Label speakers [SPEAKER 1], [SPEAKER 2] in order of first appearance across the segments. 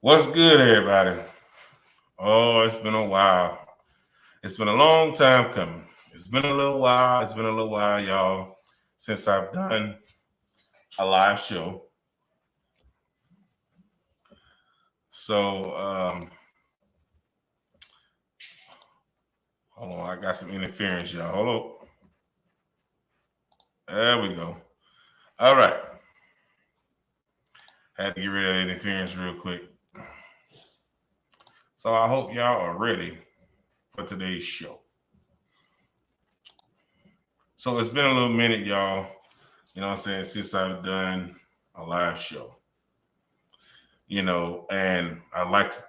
[SPEAKER 1] What's good, everybody? Oh, it's been a while. It's been a long time coming. It's been a little while. It's been a little while, y'all, since I've done a live show. So, hold on. I got some interference, y'all. Hold on. There we go. All right. Had to get rid of that interference real quick. So I hope y'all are ready for today's show. So it's been a little minute, y'all. You know what I'm saying, since I've done a live show. And I'd like to,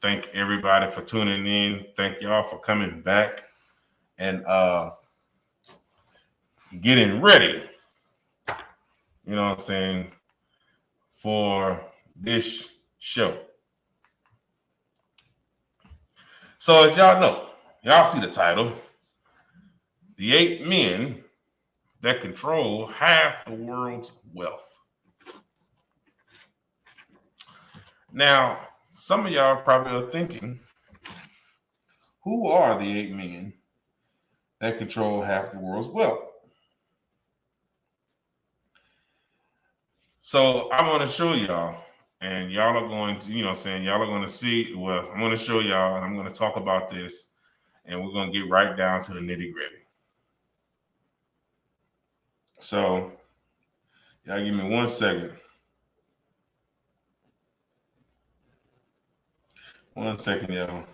[SPEAKER 1] thank everybody for tuning in. Thank y'all for coming back and getting ready, you know what I'm saying, for this show. So as y'all know, y'all see the title, The 8 Men That Control Half the World's Wealth. Now, some of y'all probably are thinking, who are the 8 men that control half the world's wealth? So I'm going to show y'all, and y'all are going to, y'all are going to see, well, I'm going to show y'all, and I'm going to talk about this, and we're going to get right down to the nitty gritty. So, y'all give me 1 second. 1 second, y'all.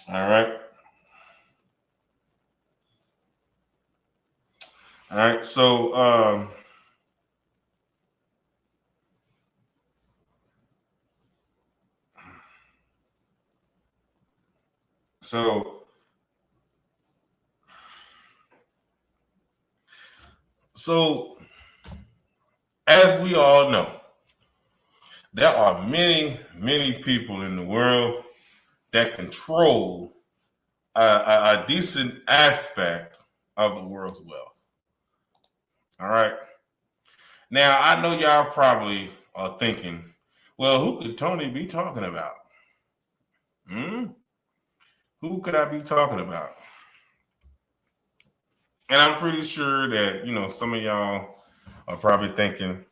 [SPEAKER 1] All right. All right. So, so as we all know, there are many, many people in the world that control a decent aspect of the world's wealth. All right. Now, I know y'all probably are thinking, well, who could Tony be talking about? Who could I be talking about? And I'm pretty sure that, some of y'all are probably thinking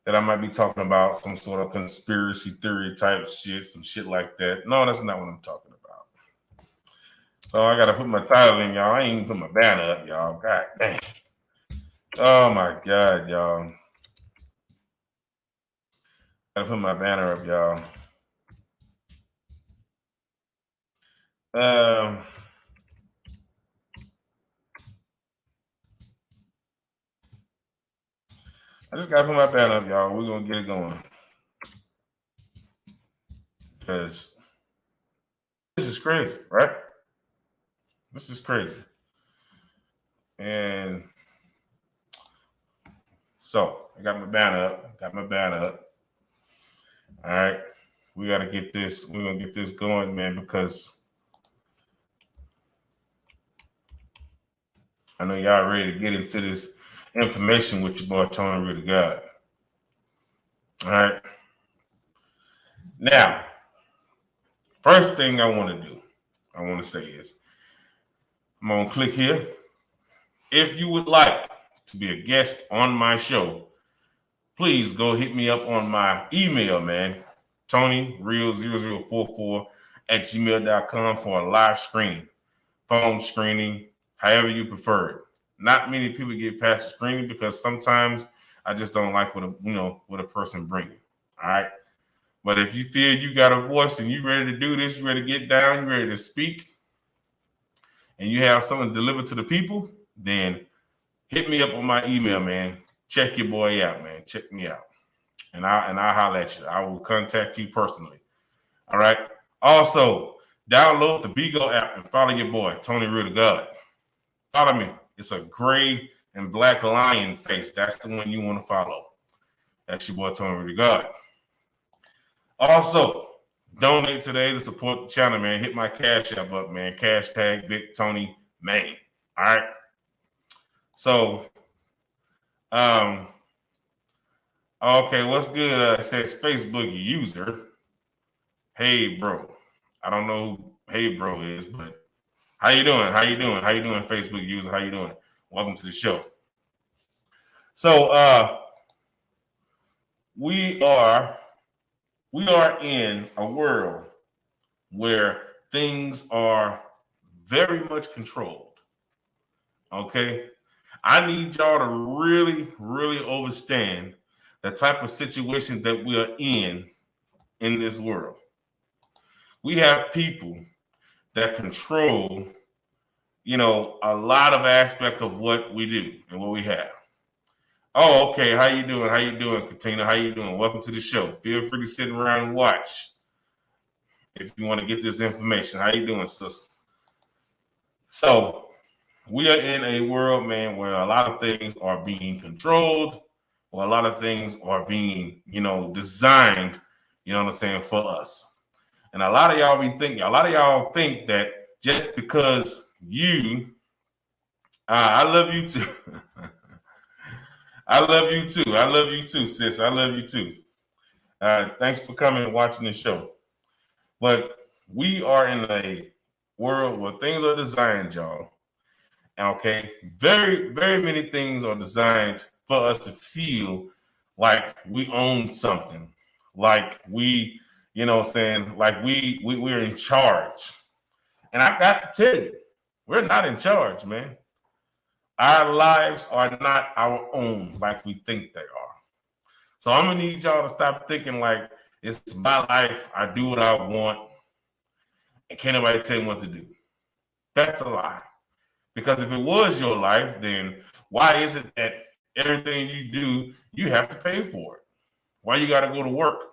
[SPEAKER 1] that I might be talking about some sort of conspiracy theory type shit, some shit like that. No, that's not what I'm talking about. So I got to put my title in, y'all. I ain't even put my banner up, y'all. God dang. Oh, my God, y'all. Got to put my banner up, y'all. I just got to put my banner up, y'all. We're going to get it going. Because this is crazy, right? This is crazy. And so I got my banner up. All right. We got to get this. We're going to get this going, man, because I know y'all ready to get into this information with your boy, Tonyrealthegod. All right. Now, first thing I want to say is, I'm going to click here. If you would like to be a guest on my show, please go hit me up on my email, man. TonyReal0044@gmail.com for a live screening, phone screening, however you prefer it. Not many people get past the screening because sometimes I just don't like what a person bringing. All right. But if you feel you got a voice and you ready to do this, you ready to get down, you ready to speak, and you have something to deliver to the people, then hit me up on my email, man. Check your boy out, man. Check me out. And I'll holler at you. I will contact you personally. All right. Also, download the Bigo app and follow your boy, Tonyrealthegod. Follow me. It's a gray and black lion face. That's the one you want to follow. That's your boy, Tonyrealthegod. Also, donate today to support the channel, man. Hit my cash app up, man. Hashtag Big Tony Main. All right. So, Okay, what's good? It says Facebook user. Hey, bro. I don't know who Hey Bro is, but how you doing? How you doing? How you doing, Facebook user? How you doing? Welcome to the show. So we are we are in a world where things are very much controlled. Okay. I need y'all to really, really understand the type of situation that we are in this world. We have people that control, a lot of aspect of what we do and what we have. Oh, okay. How you doing? How you doing, Katina? How you doing? Welcome to the show. Feel free to sit around and watch if you want to get this information. How you doing, sis? So we are in a world, man, where a lot of things are being controlled, or a lot of things are being, designed, for us. And a lot of y'all think that just because I love you too. I love you too. I love you too, sis. I love you too. Thanks for coming and watching the show. But we are in a world where things are designed, y'all. Okay. Very, very many things are designed for us to feel like we own something, like we, like we're in charge. And I got to tell you, we're not in charge, man. Our lives are not our own like we think they are. So I'm gonna need y'all to stop thinking like it's my life. I do what I want, and can't nobody tell me what to do. That's a lie. Because if it was your life, then why is it that everything you do, you have to pay for it? Why you got to go to work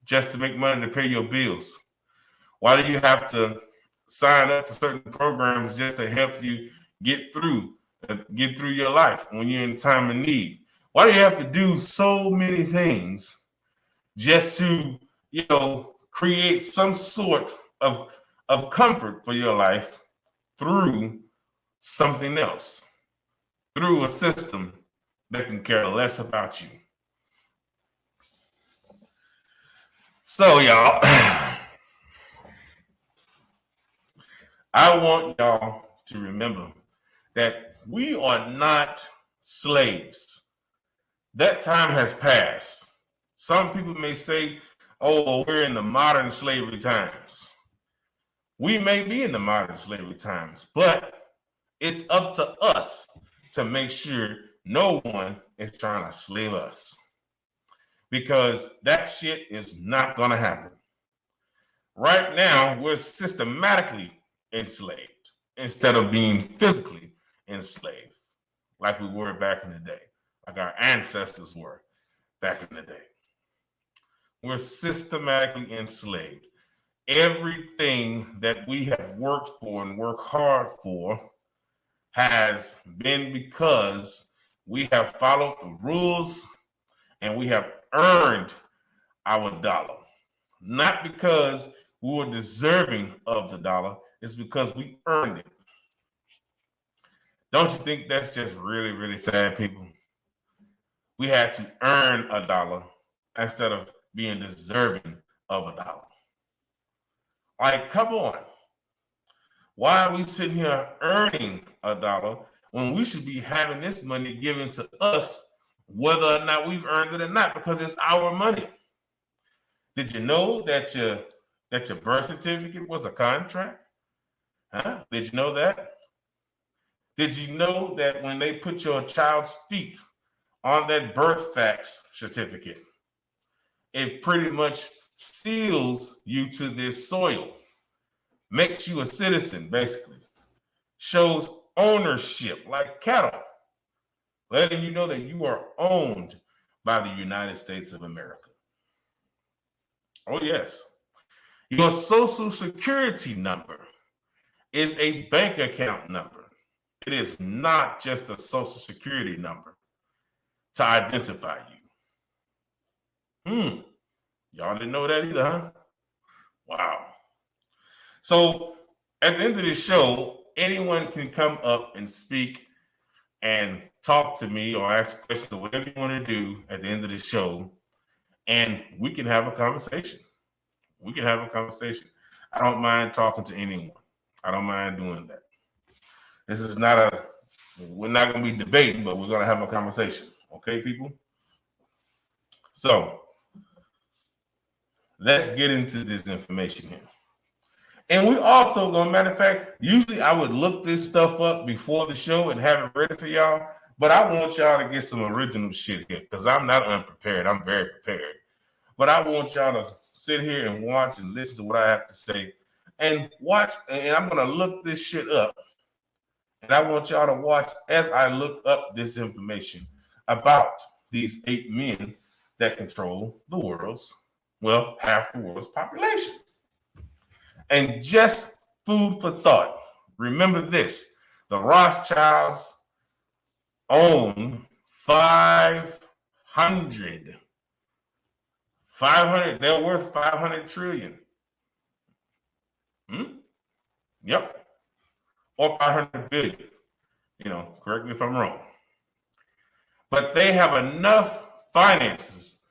[SPEAKER 1] just to make money to pay your bills? Why do you have to sign up for certain programs just to help you get through your life when you're in time of need? Why do you have to do so many things just to, create some sort of comfort for your life through something else, through a system that can care less about you? So, y'all, I want y'all to remember that we are not slaves. That time has passed. Some people may say, oh, we're in the modern slavery times. We may be in the modern slavery times, but it's up to us to make sure no one is trying to slave us, because that shit is not going to happen. Right now, we're systematically enslaved instead of being physically enslaved like we were back in the day, like our ancestors were back in the day. We're systematically enslaved. Everything that we have worked for and worked hard for has been because we have followed the rules and we have earned our dollar. Not because we were deserving of the dollar, it's because we earned it. Don't you think that's just really, really sad, people? We had to earn a dollar instead of being deserving of a dollar. Like, come on. Why are we sitting here earning a dollar when we should be having this money given to us, whether or not we've earned it or not, because it's our money? Did you know that your birth certificate was a contract? Huh? Did you know that? Did you know that when they put your child's feet on that birth fax certificate, it pretty much seals you to this soil, makes you a citizen, basically, shows ownership like cattle, letting you know that you are owned by the United States of America. Oh, yes. Your social security number is a bank account number. It is not just a social security number to identify you. Y'all didn't know that either, huh? Wow. So at the end of this show, anyone can come up and speak and talk to me or ask questions or whatever you want to do at the end of the show, and we can have a conversation. We can have a conversation. I don't mind talking to anyone. I don't mind doing that. This is not we're not going to be debating, but we're going to have a conversation. Okay, people? So let's get into this information here. And we also going, matter of fact, usually I would look this stuff up before the show and have it ready for y'all, but I want y'all to get some original shit here because I'm not unprepared. I'm very prepared. But I want y'all to sit here and watch and listen to what I have to say and watch. And I'm going to look this shit up. And I want y'all to watch as I look up this information about these 8 men that control the world's, well, half the world's population. And just food for thought. Remember this. The Rothschilds own 500. They're worth 500 trillion. Yep. Or 500 billion. You know, correct me if I'm wrong. But they have enough finances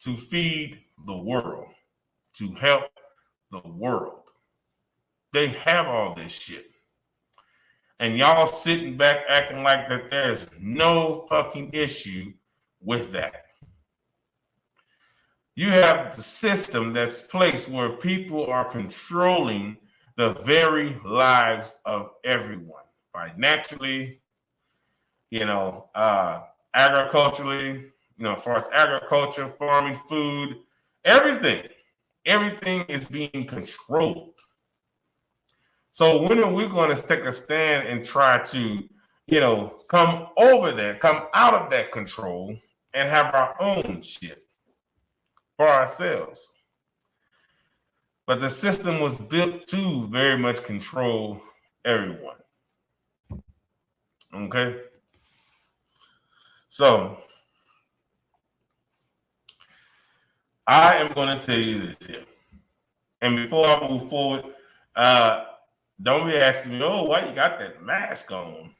[SPEAKER 1] to feed the world, to help the world. They have all this shit. And y'all sitting back acting like that there's no fucking issue with that. You have the system that's placed where people are controlling the very lives of everyone, financially, agriculturally, as far as agriculture, farming, food, everything is being controlled. So when are we going to take a stand and try to, come out of that control and have our own shit for ourselves? But the system was built to very much control everyone. Okay? So I am going to tell you this here. And before I move forward, don't be asking me, why you got that mask on?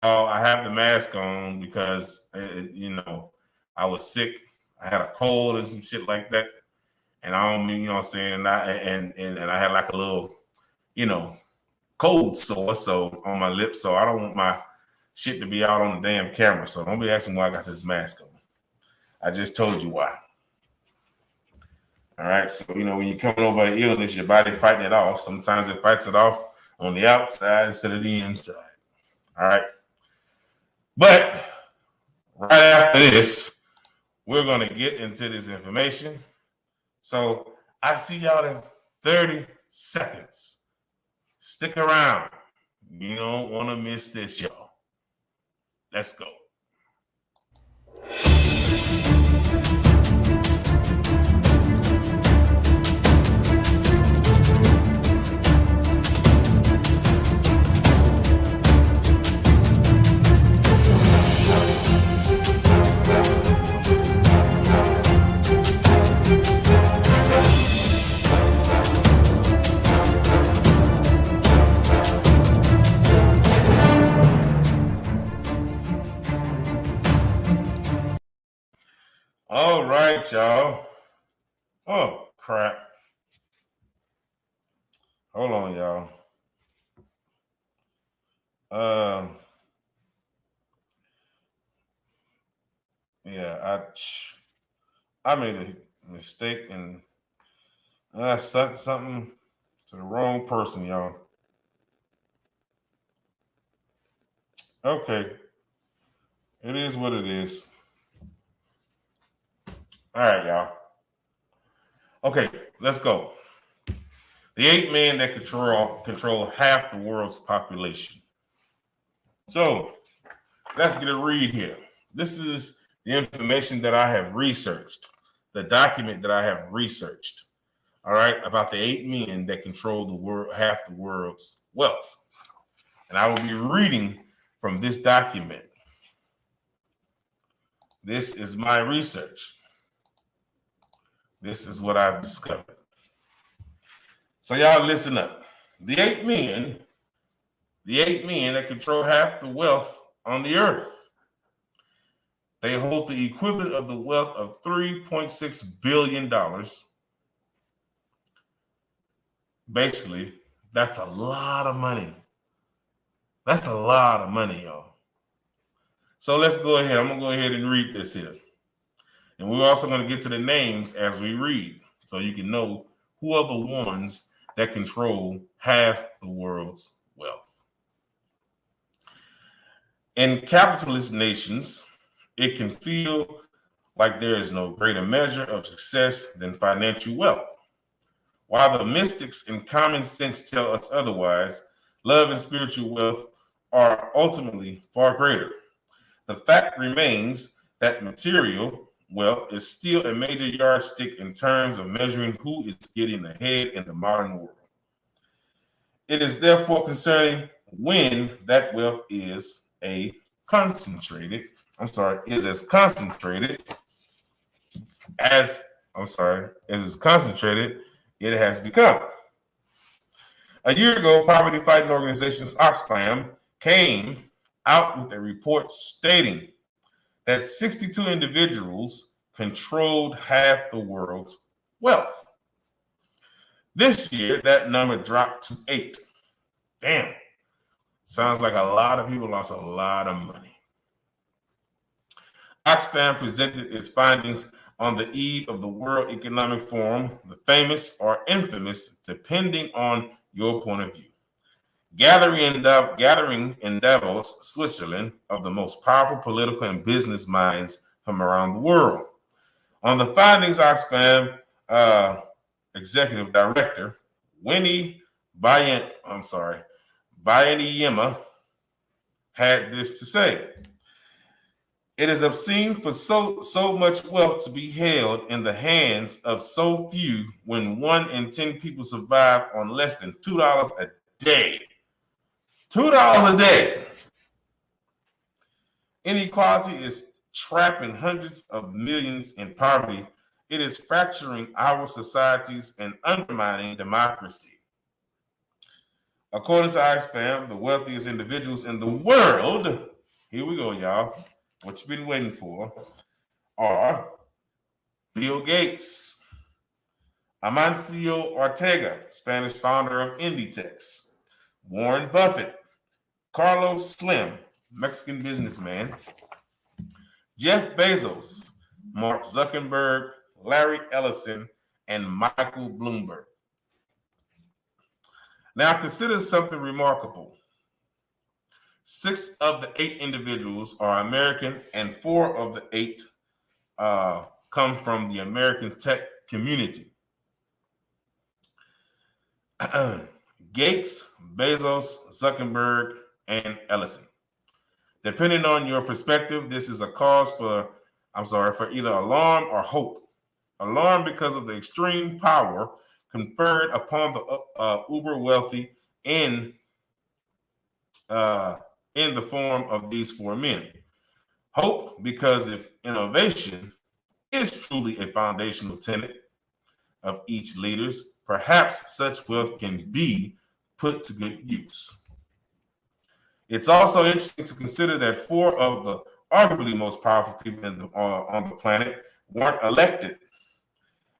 [SPEAKER 1] Oh, I have the mask on because, I was sick. I had a cold and some shit like that. And I don't mean, you know what I'm saying? And I had like a little, cold sore on my lips. So I don't want my shit to be out on the damn camera. So don't be asking why I got this mask on. I just told you why. All right. So, when you're coming over an illness, your body fighting it off. Sometimes it fights it off on the outside instead of the inside. All right. But right after this, we're going to get into this information. So I see y'all in 30 seconds. Stick around. You don't want to miss this, y'all. Let's go. All right, y'all. Oh, crap. Hold on, y'all. I made a mistake and I sent something to the wrong person, y'all. Okay. It is what it is. All right, y'all. Okay, let's go. The 8 men that control half the world's population. So let's get a read here. This is the information that I have researched, the document that I have researched. All right, about the 8 men that control the world, half the world's wealth. And I will be reading from this document. This is my research. This is what I've discovered. So y'all listen up. The 8 men that control half the wealth on the earth. They hold the equivalent of the wealth of $3.6 billion. Basically, that's a lot of money. That's a lot of money, y'all. So let's go ahead. I'm going to go ahead and read this here. And we're also going to get to the names as we read so you can know who are the ones that control half the world's wealth. In capitalist nations, it can feel like there is no greater measure of success than financial wealth. While the mystics and common sense tell us otherwise, love and spiritual wealth are ultimately far greater. The fact remains that material wealth is still a major yardstick in terms of measuring who is getting ahead in the modern world. It is therefore concerning when that wealth is as concentrated it has become. A year ago, poverty fighting organizations Oxfam came out with a report stating that 62 individuals controlled half the world's wealth. This year, that number dropped to 8. Damn. Sounds like a lot of people lost a lot of money. Oxfam presented its findings on the eve of the World Economic Forum, the famous or infamous, depending on your point of view, gathering in Davos, Switzerland, of the most powerful political and business minds from around the world. On the findings, Oxfam Executive Director Winnie Byanyima had this to say. It is obscene for so much wealth to be held in the hands of so few when 1 in 10 people survive on less than $2 a day. $2 a day. Inequality is trapping hundreds of millions in poverty. It is fracturing our societies and undermining democracy. According to Oxfam, the wealthiest individuals in the world, here we go, y'all, what you've been waiting for, are Bill Gates, Amancio Ortega, Spanish founder of Inditex, Warren Buffett, Carlos Slim, Mexican businessman, Jeff Bezos, Mark Zuckerberg, Larry Ellison, and Michael Bloomberg. Now consider something remarkable. 6 of the 8 individuals are American, and 4 of the 8 come from the American tech community. Gates, Bezos, Zuckerberg, and Ellison. Depending on your perspective, this is a cause for either alarm or hope. Alarm because of the extreme power conferred upon the uber wealthy in the form of these 4 men. Hope because if innovation is truly a foundational tenet of each leader's, perhaps such wealth can be put to good use. It's also interesting to consider that 4 of the arguably most powerful people on the planet weren't elected,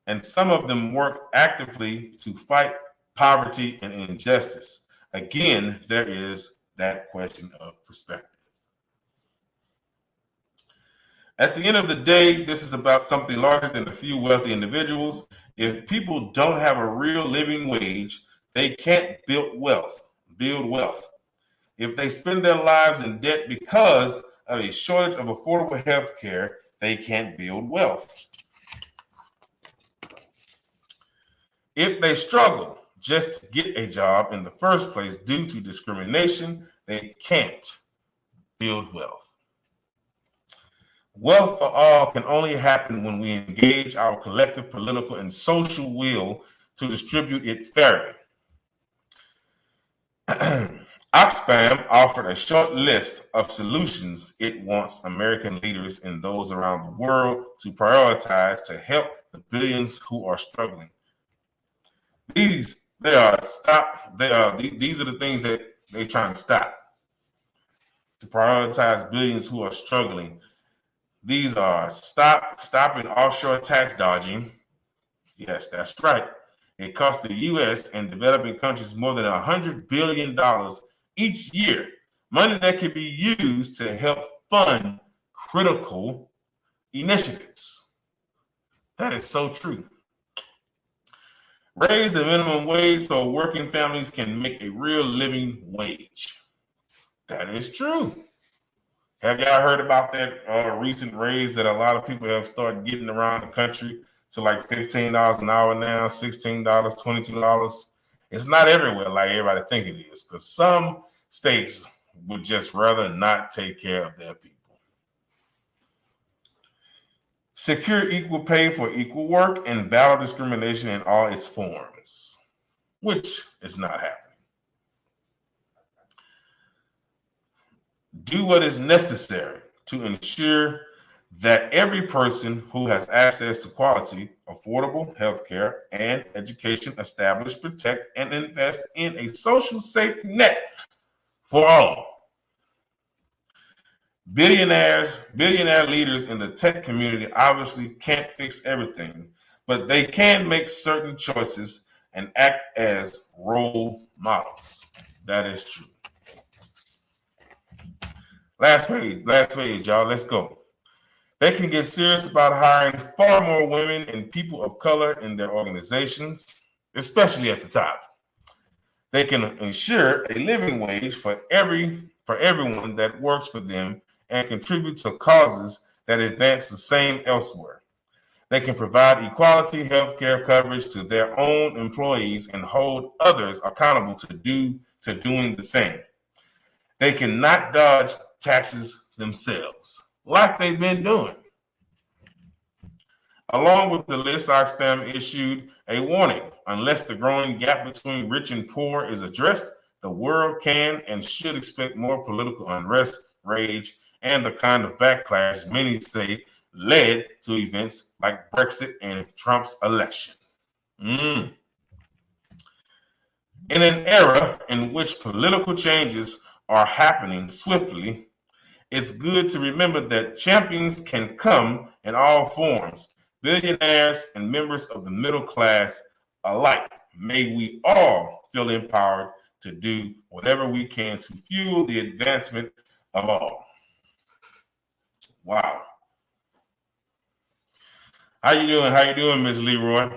[SPEAKER 1] and some of them work actively to fight poverty and injustice. Again, there is that question of perspective. At the end of the day, this is about something larger than a few wealthy individuals. If people don't have a real living wage, they can't build wealth. If they spend their lives in debt because of a shortage of affordable health care, they can't build wealth. If they struggle just to get a job in the first place due to discrimination, they can't build wealth. Wealth for all can only happen when we engage our collective political and social will to distribute it fairly. Oxfam offered a short list of solutions it wants American leaders and those around the world to prioritize to help the billions who are struggling. These are the things that they're trying to stop. to prioritize billions who are struggling. These are stopping offshore tax dodging. Yes, that's right. It costs the U.S. and developing countries more than $100 billion each year, money that can be used to help fund critical initiatives. That is so true. Raise the minimum wage so working families can make a real living wage. That is true. Have y'all heard about that recent raise that a lot of people have started getting around the country to like $15 an hour now, $16, $22? It's not everywhere like everybody think it is, because some states would just rather not take care of their people. Secure equal pay for equal work and battle discrimination in all its forms, which is not happening. Do what is necessary to ensure that every person who has access to quality, affordable health care and education establish, protect, and invest in a social safety net for all. Billionaire leaders in the tech community obviously can't fix everything, but they can make certain choices and act as role models. That is true. Last page, y'all. Let's go. They can get serious about hiring far more women and people of color in their organizations, especially at the top. They can ensure a living wage for everyone that works for them and contribute to causes that advance the same elsewhere. They can provide equality health care coverage to their own employees and hold others accountable to doing the same. They cannot dodge taxes themselves, like they've been doing. Along with the list, Oxfam issued a warning. Unless the growing gap between rich and poor is addressed, the world can and should expect more political unrest, rage, and the kind of backlash many say led to events like Brexit and Trump's election. In an era in which political changes are happening swiftly, it's good to remember that champions can come in all forms, billionaires and members of the middle class alike. May we all feel empowered to do whatever we can to fuel the advancement of all. Wow. How you doing? How you doing, Ms. Leroy?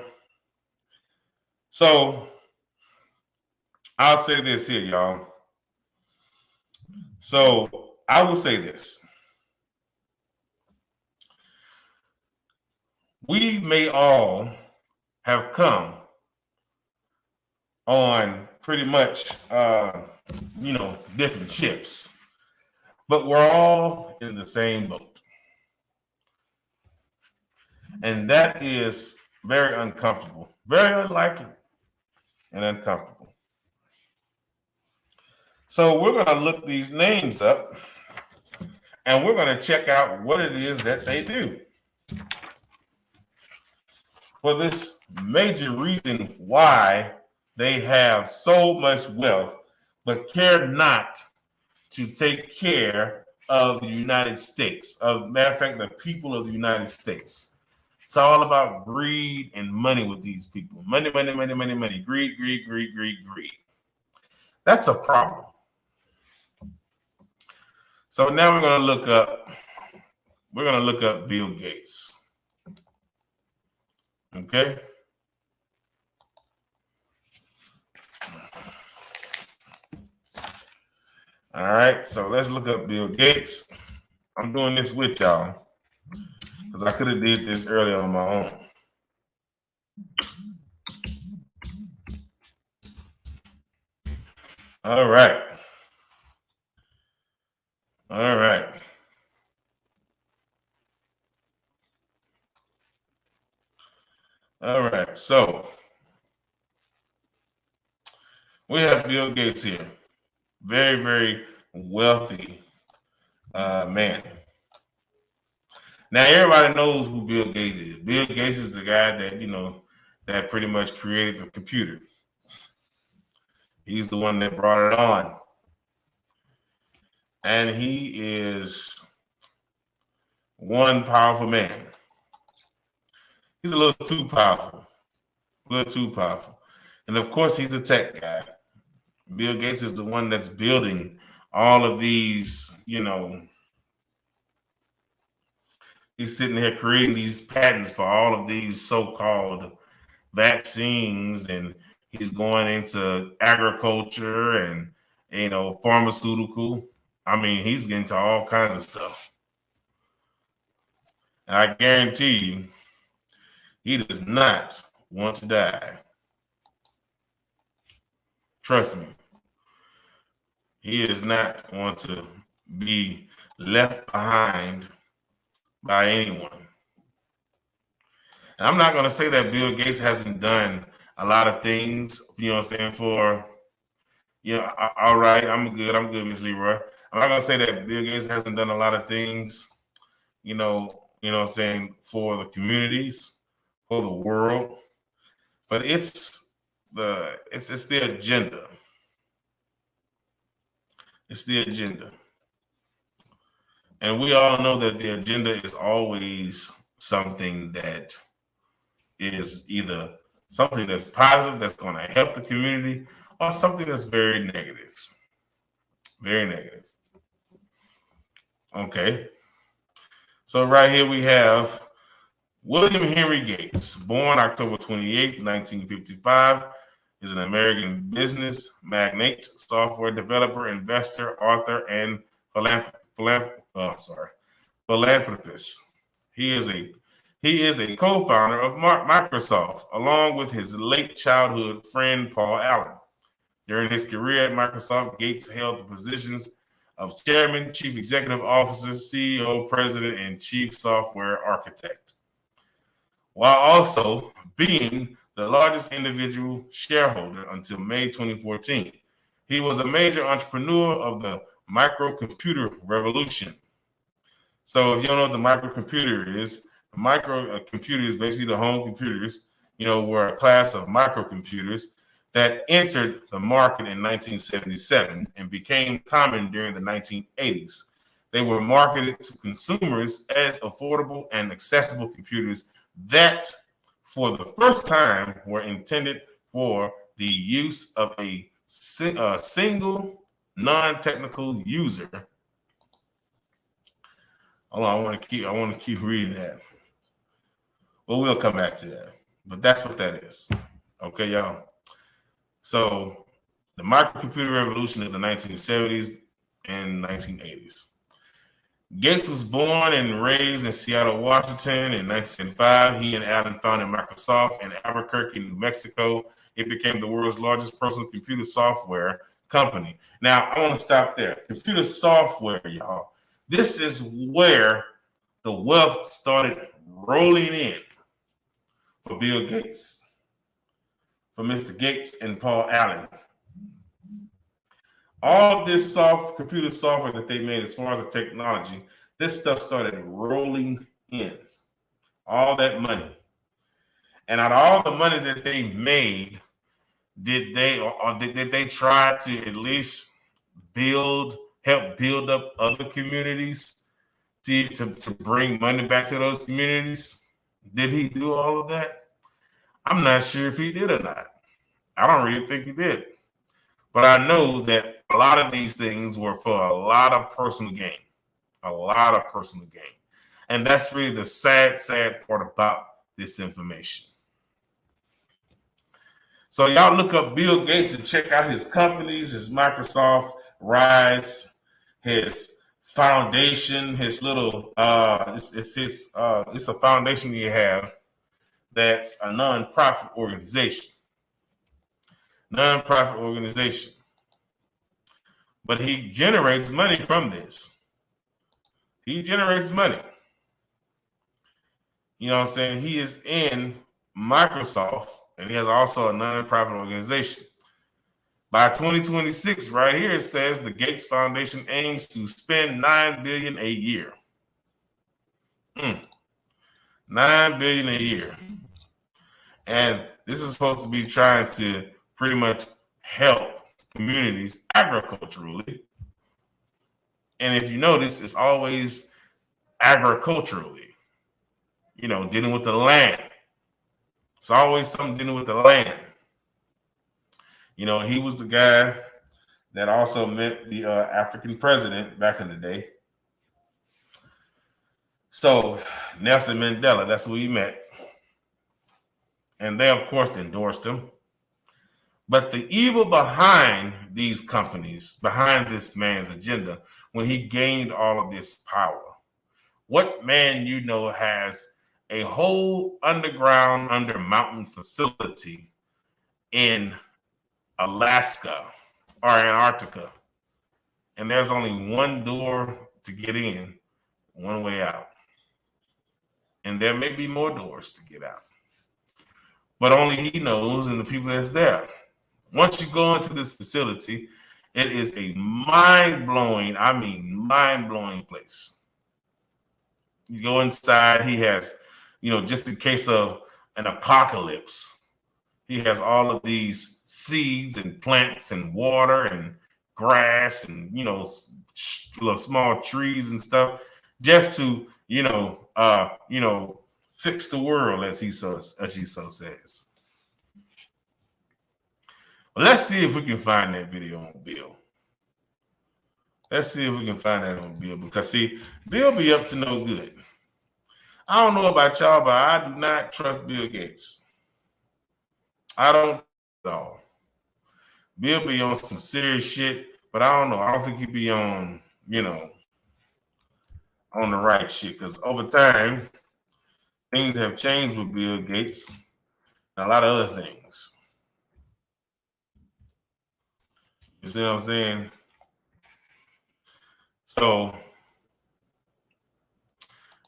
[SPEAKER 1] So I'll say this here, y'all. So I will say this. We may all have come on pretty much, different ships, but we're all in the same boat. And that is very uncomfortable, very unlikely and uncomfortable. So we're going to look these names up and we're going to check out what it is that they do. For this major reason why they have so much wealth, but care not to take care of the United States. Matter of fact, the people of the United States. It's all about greed and money with these people. Money, money, money, money, money. Greed, greed, greed, greed, greed. That's a problem. So now we're going to look up Bill Gates. Okay? All right, so let's look up Bill Gates. I'm doing this with y'all because I could have did this earlier on my own. All right. All right. All right, so we have Bill Gates here. Very, very wealthy man. Now everybody knows who Bill Gates is. Bill Gates is the guy that, that pretty much created the computer. He's the one that brought it on. And he is one powerful man. He's a little too powerful. A little too powerful. And of course, he's a tech guy. Bill Gates is the one that's building all of these, he's sitting here creating these patents for all of these so-called vaccines, and he's going into agriculture and, pharmaceutical. I mean, he's getting to all kinds of stuff. And I guarantee you, he does not want to die. Trust me. He does not want to be left behind by anyone. And I'm not going to say that Bill Gates hasn't done a lot of things, all right, I'm good, Ms. Leroy. I'm not going to say that Bill Gates hasn't done a lot of things, for the communities, for the world, but it's the agenda. It's the agenda. And we all know that the agenda is always something that is either something that's positive, that's going to help the community, or something that's very negative. Very negative. Okay. So right here we have William Henry Gates, born October 28, 1955, is an American business magnate, software developer, investor, author, and philanthropist. He is a co-founder of Microsoft, along with his late childhood friend Paul Allen. During his career at Microsoft, Gates held the positions of chairman, chief executive officer, CEO, president, and chief software architect, while also being the largest individual shareholder until May 2014. He was a major entrepreneur of the microcomputer revolution. So if you don't know what the microcomputer is, the microcomputer is basically the home computers, were a class of microcomputers that entered the market in 1977 and became common during the 1980s. They were marketed to consumers as affordable and accessible computers that, for the first time, were intended for the use of a single non-technical user. Hold on, I want to keep reading that. Well, we'll come back to that. But that's what that is. Okay, y'all. So the microcomputer revolution of the 1970s and 1980s. Gates was born and raised in Seattle, Washington in 1975. He and Allen founded Microsoft in Albuquerque, New Mexico. It became the world's largest personal computer software company. Now, I want to stop there. Computer software, y'all. This is where the wealth started rolling in for Bill Gates, for Mr. Gates and Paul Allen. All of this computer software that they made, as far as the technology, this stuff started rolling in. All that money. And out of all the money that they made, did they try to at least help build up other communities to bring money back to those communities? Did he do all of that? I'm not sure if he did or not. I don't really think he did. But I know that a lot of these things were for a lot of personal gain. A lot of personal gain. And that's really the sad part about this information. So y'all look up Bill Gates and check out his companies, his Microsoft Rise, his foundation, his little it's a foundation you have that's a non-profit organization. Non-profit organization. But he generates money from this. He generates money. You know what I'm saying? He is in Microsoft, and he has also a non-profit organization. By 2026, right here, it says the Gates Foundation aims to spend $9 billion a year. $9 billion a year. And this is supposed to be trying to pretty much help communities agriculturally. And if you notice, it's always agriculturally, dealing with the land. It's always something dealing with the land. He was the guy that also met the African president back in the day. So Nelson Mandela, that's who he met. And they, of course, endorsed him. But the evil behind these companies, behind this man's agenda, when he gained all of this power, what man has a whole underground, under mountain facility in Alaska or Antarctica, and there's only one door to get in, one way out. And there may be more doors to get out. But only he knows and the people that's there. Once you go into this facility, it is a mind-blowing place. You go inside, he has, just in case of an apocalypse, he has all of these seeds and plants and water and grass and, little small trees and stuff just to, fix the world, as he so says. Well, let's see if we can find that video on Bill. Let's see if we can find that on Bill, because see, Bill be up to no good. I don't know about y'all, but I do not trust Bill Gates. I don't at all. Bill be on some serious shit, but I don't know. I don't think he be on, on the right shit, because over time, things have changed with Bill Gates and a lot of other things. You see what I'm saying? So,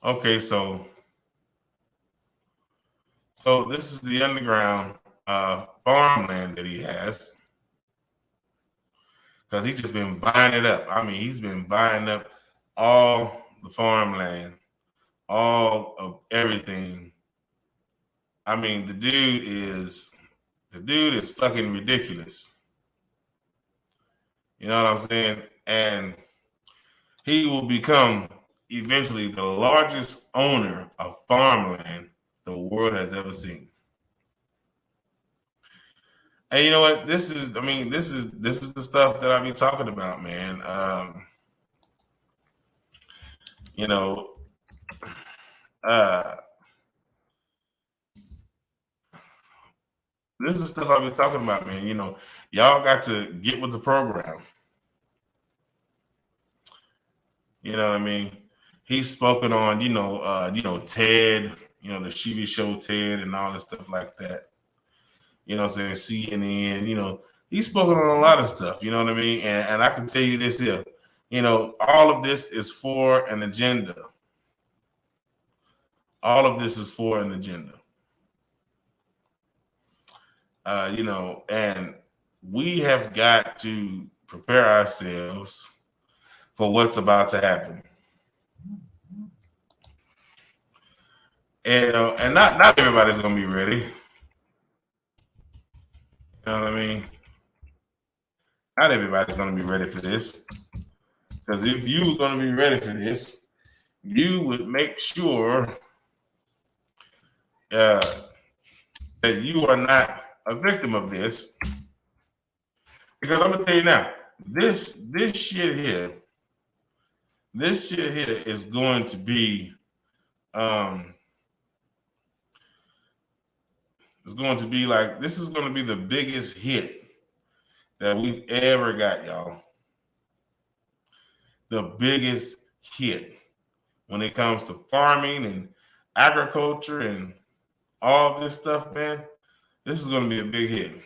[SPEAKER 1] okay, so this is the underground farmland that he has, because he's just been buying it up. I mean, he's been buying up all the farmland, all of everything. I mean, the dude is fucking ridiculous. You know what I'm saying? And he will become eventually the largest owner of farmland the world has ever seen. And you know what? This is the stuff that I be talking about, man. This is stuff I've been talking about, man. Y'all got to get with the program. You know what I mean? He's spoken on, TED, the TV show TED and all this stuff like that. Saying CNN, he's spoken on a lot of stuff, you know what I mean? And I can tell you this here, all of this is for an agenda. All of this is for an agenda. And we have got to prepare ourselves for what's about to happen. And not everybody's gonna be ready. You know what I mean? Not everybody's gonna be ready for this. Because if you were gonna be ready for this, you would make sure that you are not a victim of this. Because I'm gonna tell you now, this shit here is going to be it's going to be like, this is going to be the biggest hit that we've ever got, y'all. The biggest hit when it comes to farming and agriculture and all this stuff, man. This is going to be a big hit.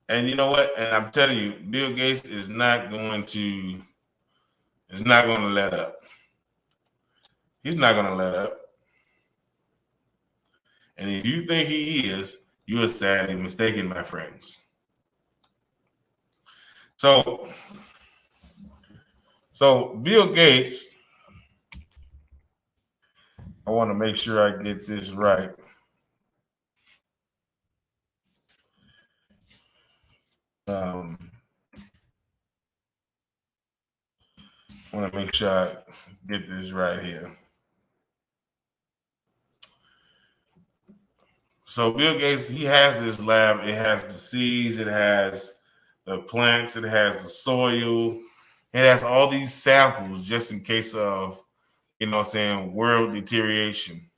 [SPEAKER 1] And you know what? And I'm telling you, Bill Gates is not going to let up. He's not going to let up. And if you think he is, you are sadly mistaken, my friends. So Bill Gates, I want to make sure I get this right. want to make sure I get this right here. So Bill Gates, he has this lab. It has the seeds, it has the plants, it has the soil, it has all these samples just in case of, world deterioration.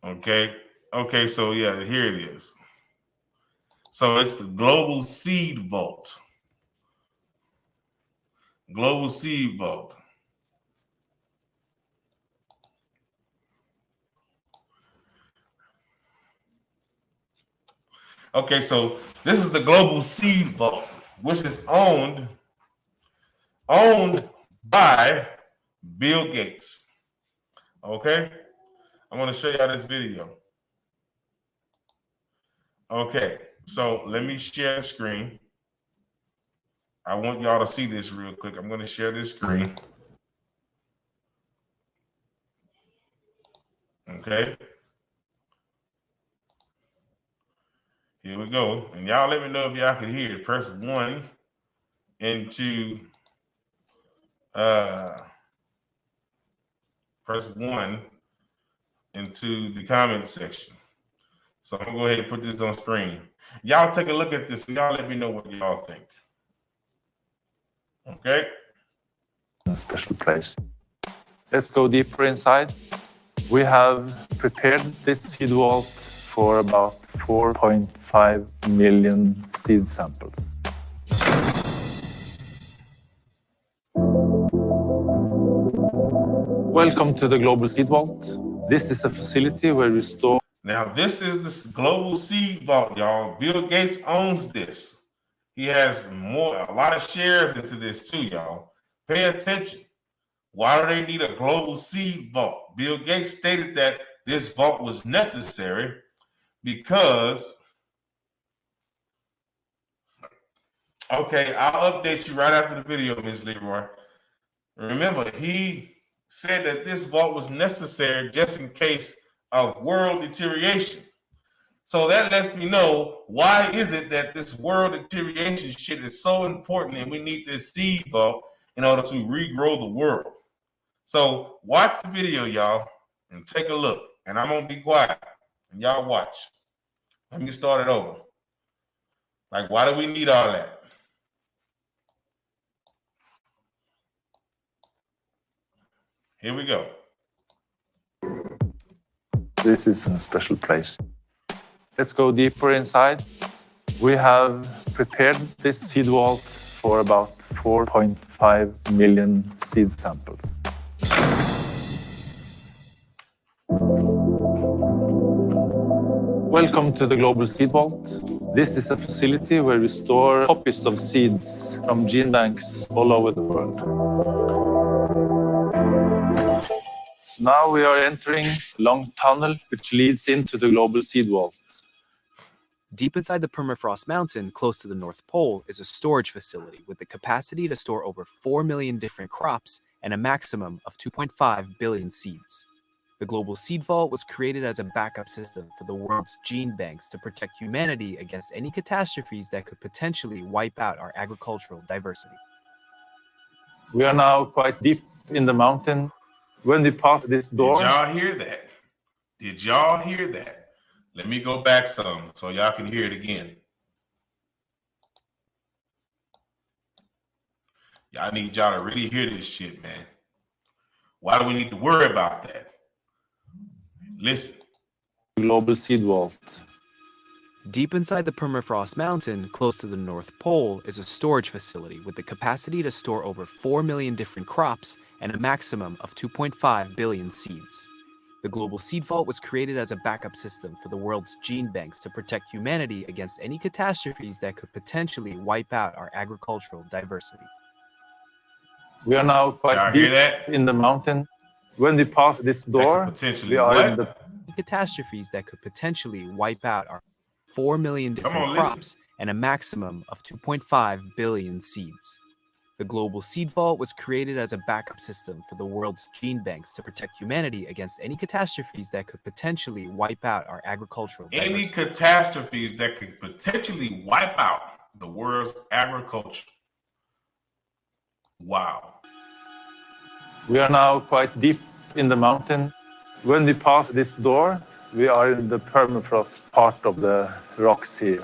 [SPEAKER 1] Okay, so yeah, here it is. So it's the Global Seed Vault. Global Seed Vault. Okay, so this is the Global Seed Vault, which is owned by Bill Gates. Okay, I want to show y'all this video. Okay, so let me share the screen. I want y'all to see this real quick. I'm going to share this screen. Okay. Here we go. And y'all let me know if y'all can hear it. Press 1 into the comment section. So I'm gonna go ahead and put this on screen. Y'all take a look at this and y'all let me know what y'all think. Okay.
[SPEAKER 2] A special place. Let's go deeper inside. We have prepared this seed vault for about 4.5 million seed samples. Welcome to the Global Seed Vault. This is a facility where we store.
[SPEAKER 1] Now, this is the Global Seed Vault, y'all. Bill Gates owns this. He has a lot of shares into this too, y'all. Pay attention. Why do they need a global seed vault? Bill Gates stated that this vault was necessary because, okay, I'll update you right after the video, Ms. Leroy. Remember, he said that this vault was necessary just in case of world deterioration. So that lets me know, why is it that this world deterioration shit is so important and we need this seed vault in order to regrow the world? So watch the video, y'all, and take a look. And I'm going to be quiet. And y'all watch. Let me start it over. Like, why do we need all that? Here we go.
[SPEAKER 2] This is a special place. Let's go deeper inside. We have prepared this seed vault for about 4.5 million seed samples. Welcome to the Global Seed Vault. This is a facility where we store copies of seeds from gene banks all over the world. So now we are entering a long tunnel which leads into the Global Seed Vault.
[SPEAKER 3] Deep inside the permafrost mountain, close to the North Pole, is a storage facility with the capacity to store over 4 million different crops and a maximum of 2.5 billion seeds. The Global Seed Vault was created as a backup system for the world's gene banks to protect humanity against any catastrophes that could potentially wipe out our agricultural diversity.
[SPEAKER 2] We are now quite deep in the mountain. When we pass this door...
[SPEAKER 1] Did y'all hear that? Did y'all hear that? Let me go back some so y'all can hear it again. Y'all need y'all to really hear this shit, man. Why do we need to worry about that? Listen.
[SPEAKER 2] Global Seed Vault.
[SPEAKER 3] Deep inside the permafrost mountain, close to the North Pole, is a storage facility with the capacity to store over 4 million different crops and a maximum of 2.5 billion seeds. The Global Seed Vault was created as a backup system for the world's gene banks to protect humanity against any catastrophes that could potentially wipe out our agricultural diversity.
[SPEAKER 2] We are now quite deep in the mountain. When we pass this door, we are in the
[SPEAKER 3] catastrophes that could potentially wipe out our 4 million different crops and a maximum of 2.5 billion seeds. The Global Seed Vault was created as a backup system for the world's gene banks to protect humanity against any catastrophes that could potentially wipe out our agricultural diversity.
[SPEAKER 1] Any catastrophes that could potentially wipe out the world's agriculture. Wow.
[SPEAKER 2] We are now quite deep in the mountain. When we pass this door, we are in the permafrost part of the rocks here.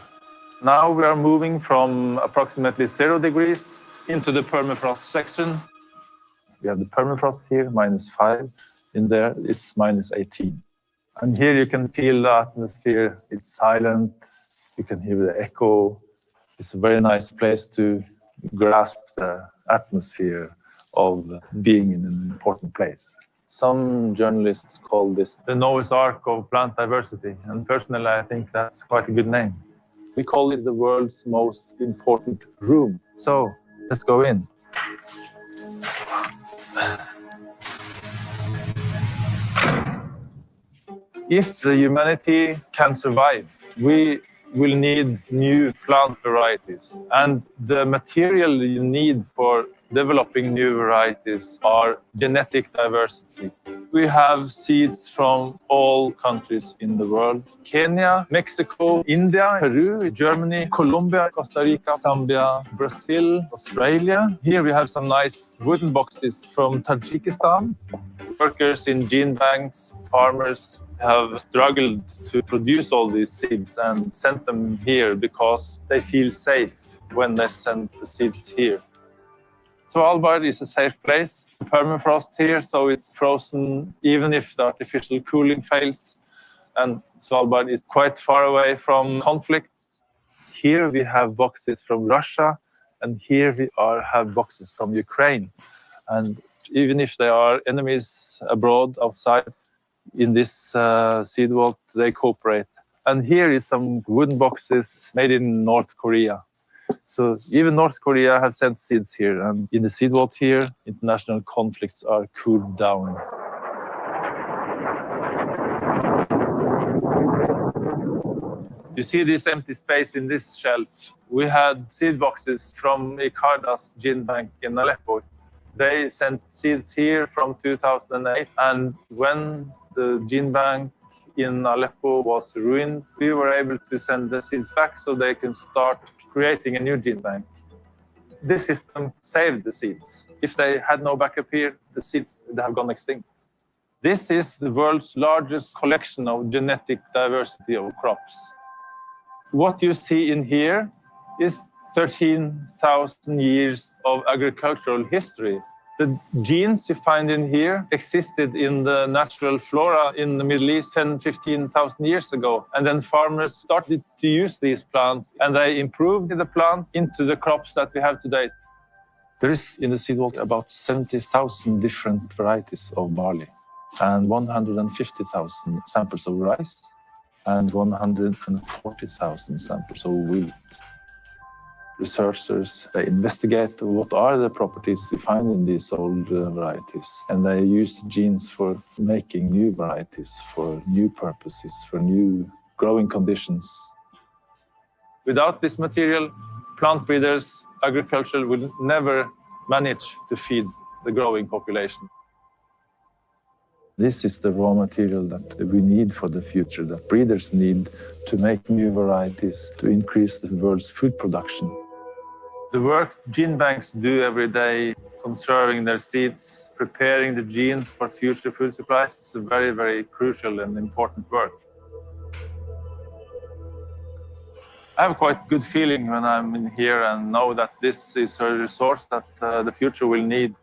[SPEAKER 2] Now we are moving from approximately 0 degrees into the permafrost section. We have the permafrost here, -5. In there, it's -18. And here you can feel the atmosphere. It's silent. You can hear the echo. It's a very nice place to grasp the atmosphere of being in an important place. Some journalists call this the Noah's Ark of plant diversity, and personally I think that's quite a good name. We call it the world's most important room. So let's go in. If the humanity can survive, we will need new plant varieties. And the material you need for developing new varieties are genetic diversity. We have seeds from all countries in the world. Kenya, Mexico, India, Peru, Germany, Colombia, Costa Rica, Zambia, Brazil, Australia. Here we have some nice wooden boxes from Tajikistan. Workers in gene banks, farmers have struggled to produce all these seeds and sent them here because they feel safe when they send the seeds here. Svalbard is a safe place. Permafrost here, so it's frozen even if the artificial cooling fails. And Svalbard is quite far away from conflicts. Here we have boxes from Russia, and here we have boxes from Ukraine. And even if they are enemies abroad, outside, in this seed vault, they cooperate. And here is some wooden boxes made in North Korea. So even North Korea have sent seeds here. And in the seed vault here, international conflicts are cooled down. You see this empty space in this shelf. We had seed boxes from Icarda's gene bank in Aleppo. They sent seeds here from 2008, and when the gene bank in Aleppo was ruined, we were able to send the seeds back so they can start creating a new gene bank. This system saved the seeds. If they had no backup here, the seeds would have gone extinct. This is the world's largest collection of genetic diversity of crops. What you see in here is 13,000 years of agricultural history. The genes you find in here existed in the natural flora in the Middle East 10,000-15,000 years ago. And then farmers started to use these plants, and they improved the plants into the crops that we have today. There is in the seed vault about 70,000 different varieties of barley, and 150,000 samples of rice, and 140,000 samples of wheat. Researchers, they investigate what are the properties we find in these old varieties, and they use genes for making new varieties for new purposes, for new growing conditions. Without this material, plant breeders, agriculture will never manage to feed the growing population. This is the raw material that we need for the future, that breeders need to make new varieties to increase the world's food production. The work gene banks do every day, conserving their seeds, preparing the genes for future food supplies, is a very, very crucial and important work. I have quite good feeling when I'm in here and know that this is a resource that the future will need.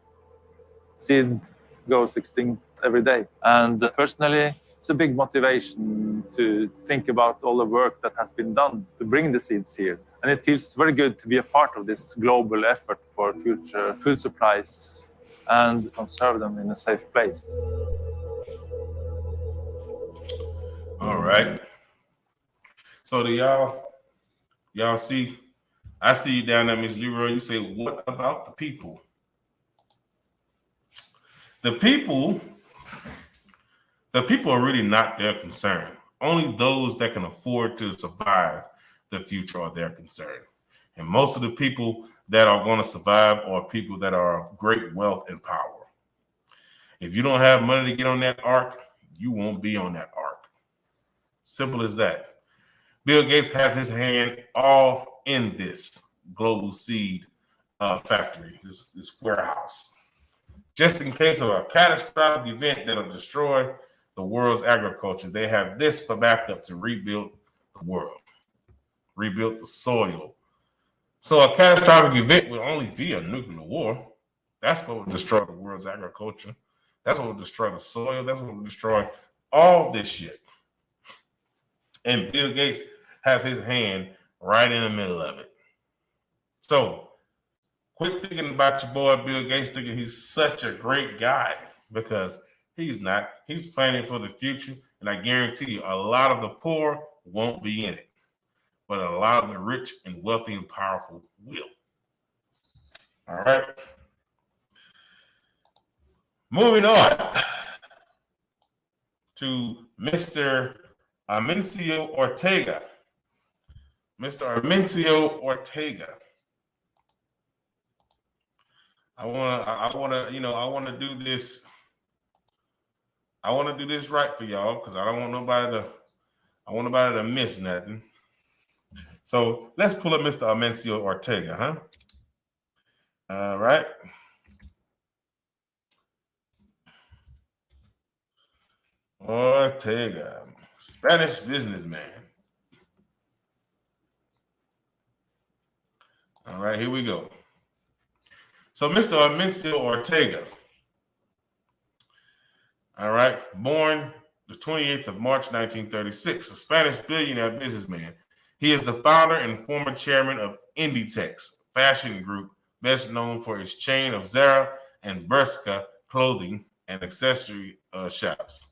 [SPEAKER 2] Seed goes extinct every day. And personally, it's a big motivation to think about all the work that has been done to bring the seeds here. And it feels very good to be a part of this global effort for future food supplies and conserve them in a safe place.
[SPEAKER 1] All right. So do y'all see, I see you down there, Ms. Leroy. You say, what about the people? The people are really not their concern. Only those that can afford to survive the future are their concern. And most of the people that are going to survive are people that are of great wealth and power. If you don't have money to get on that ark, you won't be on that ark. Simple as that. Bill Gates has his hand all in this global seed factory, this warehouse, just in case of a catastrophic event that'll destroy the world's agriculture. They have this for backup to rebuild the world, rebuild the soil. So a catastrophic event would only be a nuclear war. That's what would destroy the world's agriculture. That's what would destroy the soil. That's what would destroy all this shit. And Bill Gates has his hand right in the middle of it. So quit thinking about your boy Bill Gates thinking he's such a great guy, because he's not. He's planning for the future, and I guarantee you a lot of the poor won't be in it, but a lot of the rich and wealthy and powerful will. All right. Moving on to Mr. Amancio Ortega. Mr. Amancio Ortega. I want to do this. I want to do this right for y'all, because I don't want nobody to miss nothing. So let's pull up Mr. Amancio Ortega, huh? All right. Ortega, Spanish businessman. All right, here we go. So Mr. Amancio Ortega, all right, born the 28th of March, 1936, a Spanish billionaire businessman. He is the founder and former chairman of Inditex fashion group, best known for its chain of Zara and Bershka clothing and accessory shops.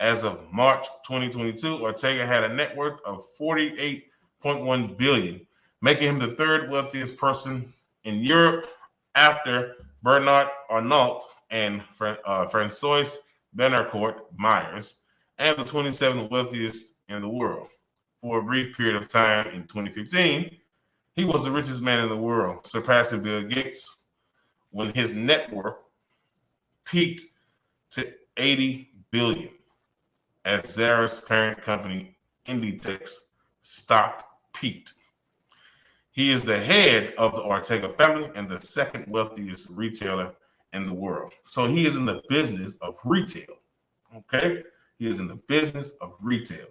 [SPEAKER 1] As of March 2022, Ortega had a net worth of $48.1 billion, making him the third wealthiest person in Europe after Bernard Arnault and François Betancourt Myers, and the 27th wealthiest in the world. For a brief period of time in 2015, he was the richest man in the world, surpassing Bill Gates when his net worth peaked to $80 billion as Zara's parent company, Inditex, stock peaked. He is the head of the Ortega family and the second wealthiest retailer in the world. So he is in the business of retail. Okay? He is in the business of retail.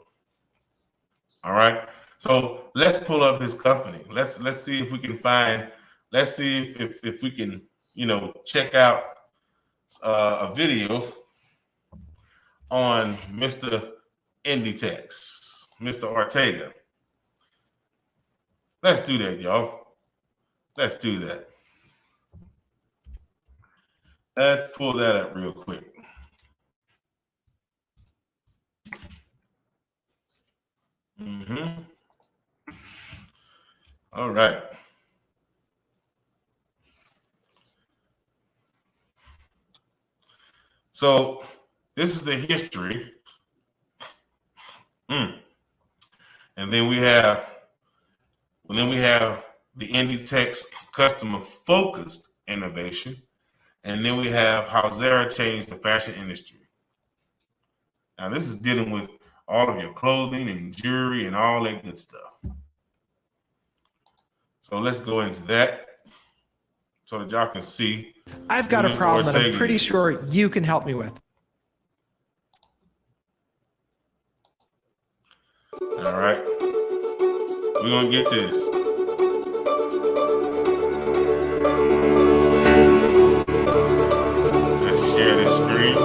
[SPEAKER 1] All right. So let's pull up his company. Let's see if we can find. Let's see if we can check out a video on Mr. Inditex, Mr. Ortega. Let's do that, y'all. Let's do that. Let's pull that up real quick. All right. So this is the history. And then we have the Inditex customer focused innovation. And then we have how Zara changed the fashion industry. Now this is dealing with all of your clothing and jewelry and all that good stuff. So let's go into that so that y'all can see.
[SPEAKER 4] I've got a problem that I'm pretty sure you can help me with.
[SPEAKER 1] All right. We're going to get to this. Let's share this screen.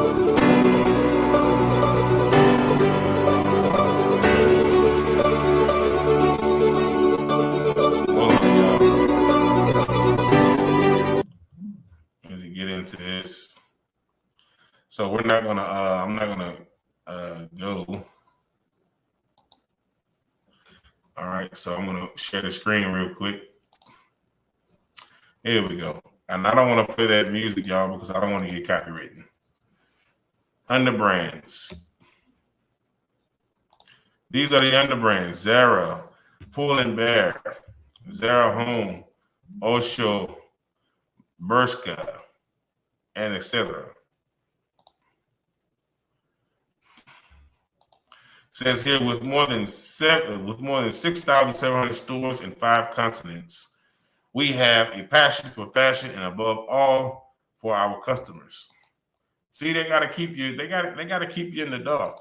[SPEAKER 1] Hold on, y'all. Let me get into this. So we're not going to, I'm not going to go. All right, so I'm going to share the screen real quick. Here we go. And I don't want to play that music, y'all, because I don't want to get copywritten. Under brands. These are the under brands. Zara, Pull & Bear, Zara Home, Osho, Bershka, and etc. Says here, with more than 6,700 stores in 5 continents, We have a passion for fashion and above all for our customers. See, they gotta keep you, they gotta keep you in the dark.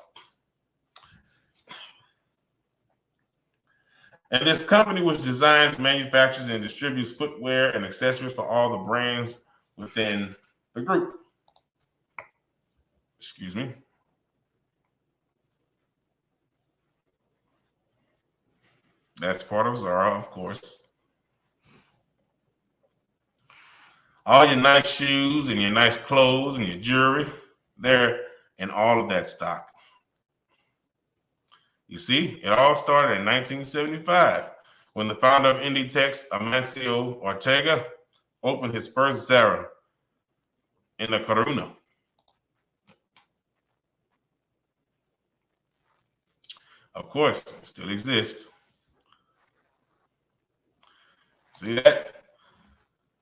[SPEAKER 1] And this company which designs, manufactures, and distributes footwear and accessories for all the brands within the group. Excuse me. That's part of Zara, of course. All your nice shoes and your nice clothes and your jewelry, they're in all of that stock. You see, it all started in 1975 when the founder of Inditex, Amancio Ortega, opened his first Zara in the Corona. Of course, it still exists. See that?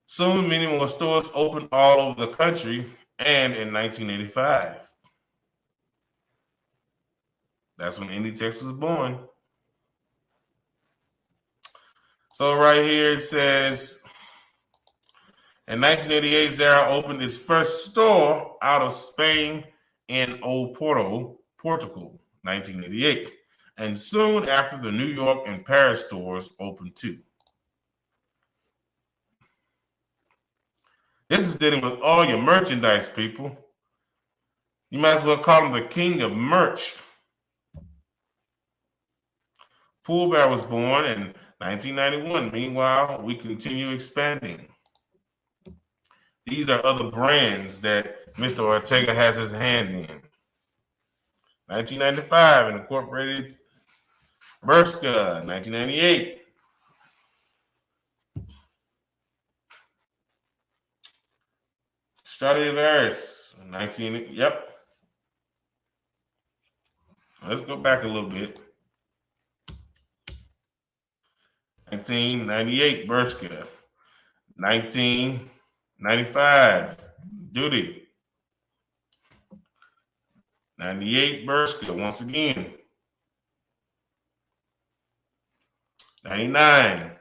[SPEAKER 1] Soon, many more stores opened all over the country, and in 1985, that's when Inditex was born. So right here it says, in 1988, Zara opened its first store out of Spain in Oporto, Portugal, 1988. And soon after, the New York and Paris stores opened too. This is dealing with all your merchandise, people. You might as well call him the king of merch. Pool Bear was born in 1991. Meanwhile, we continue expanding. These are other brands that Mr. Ortega has his hand in. 1995, Incorporated Bershka, 1998. Stradivarius, 19, yep. Let's go back a little bit. 1998, Bershka. 1995, Duty. 98, Bershka, once again. 99.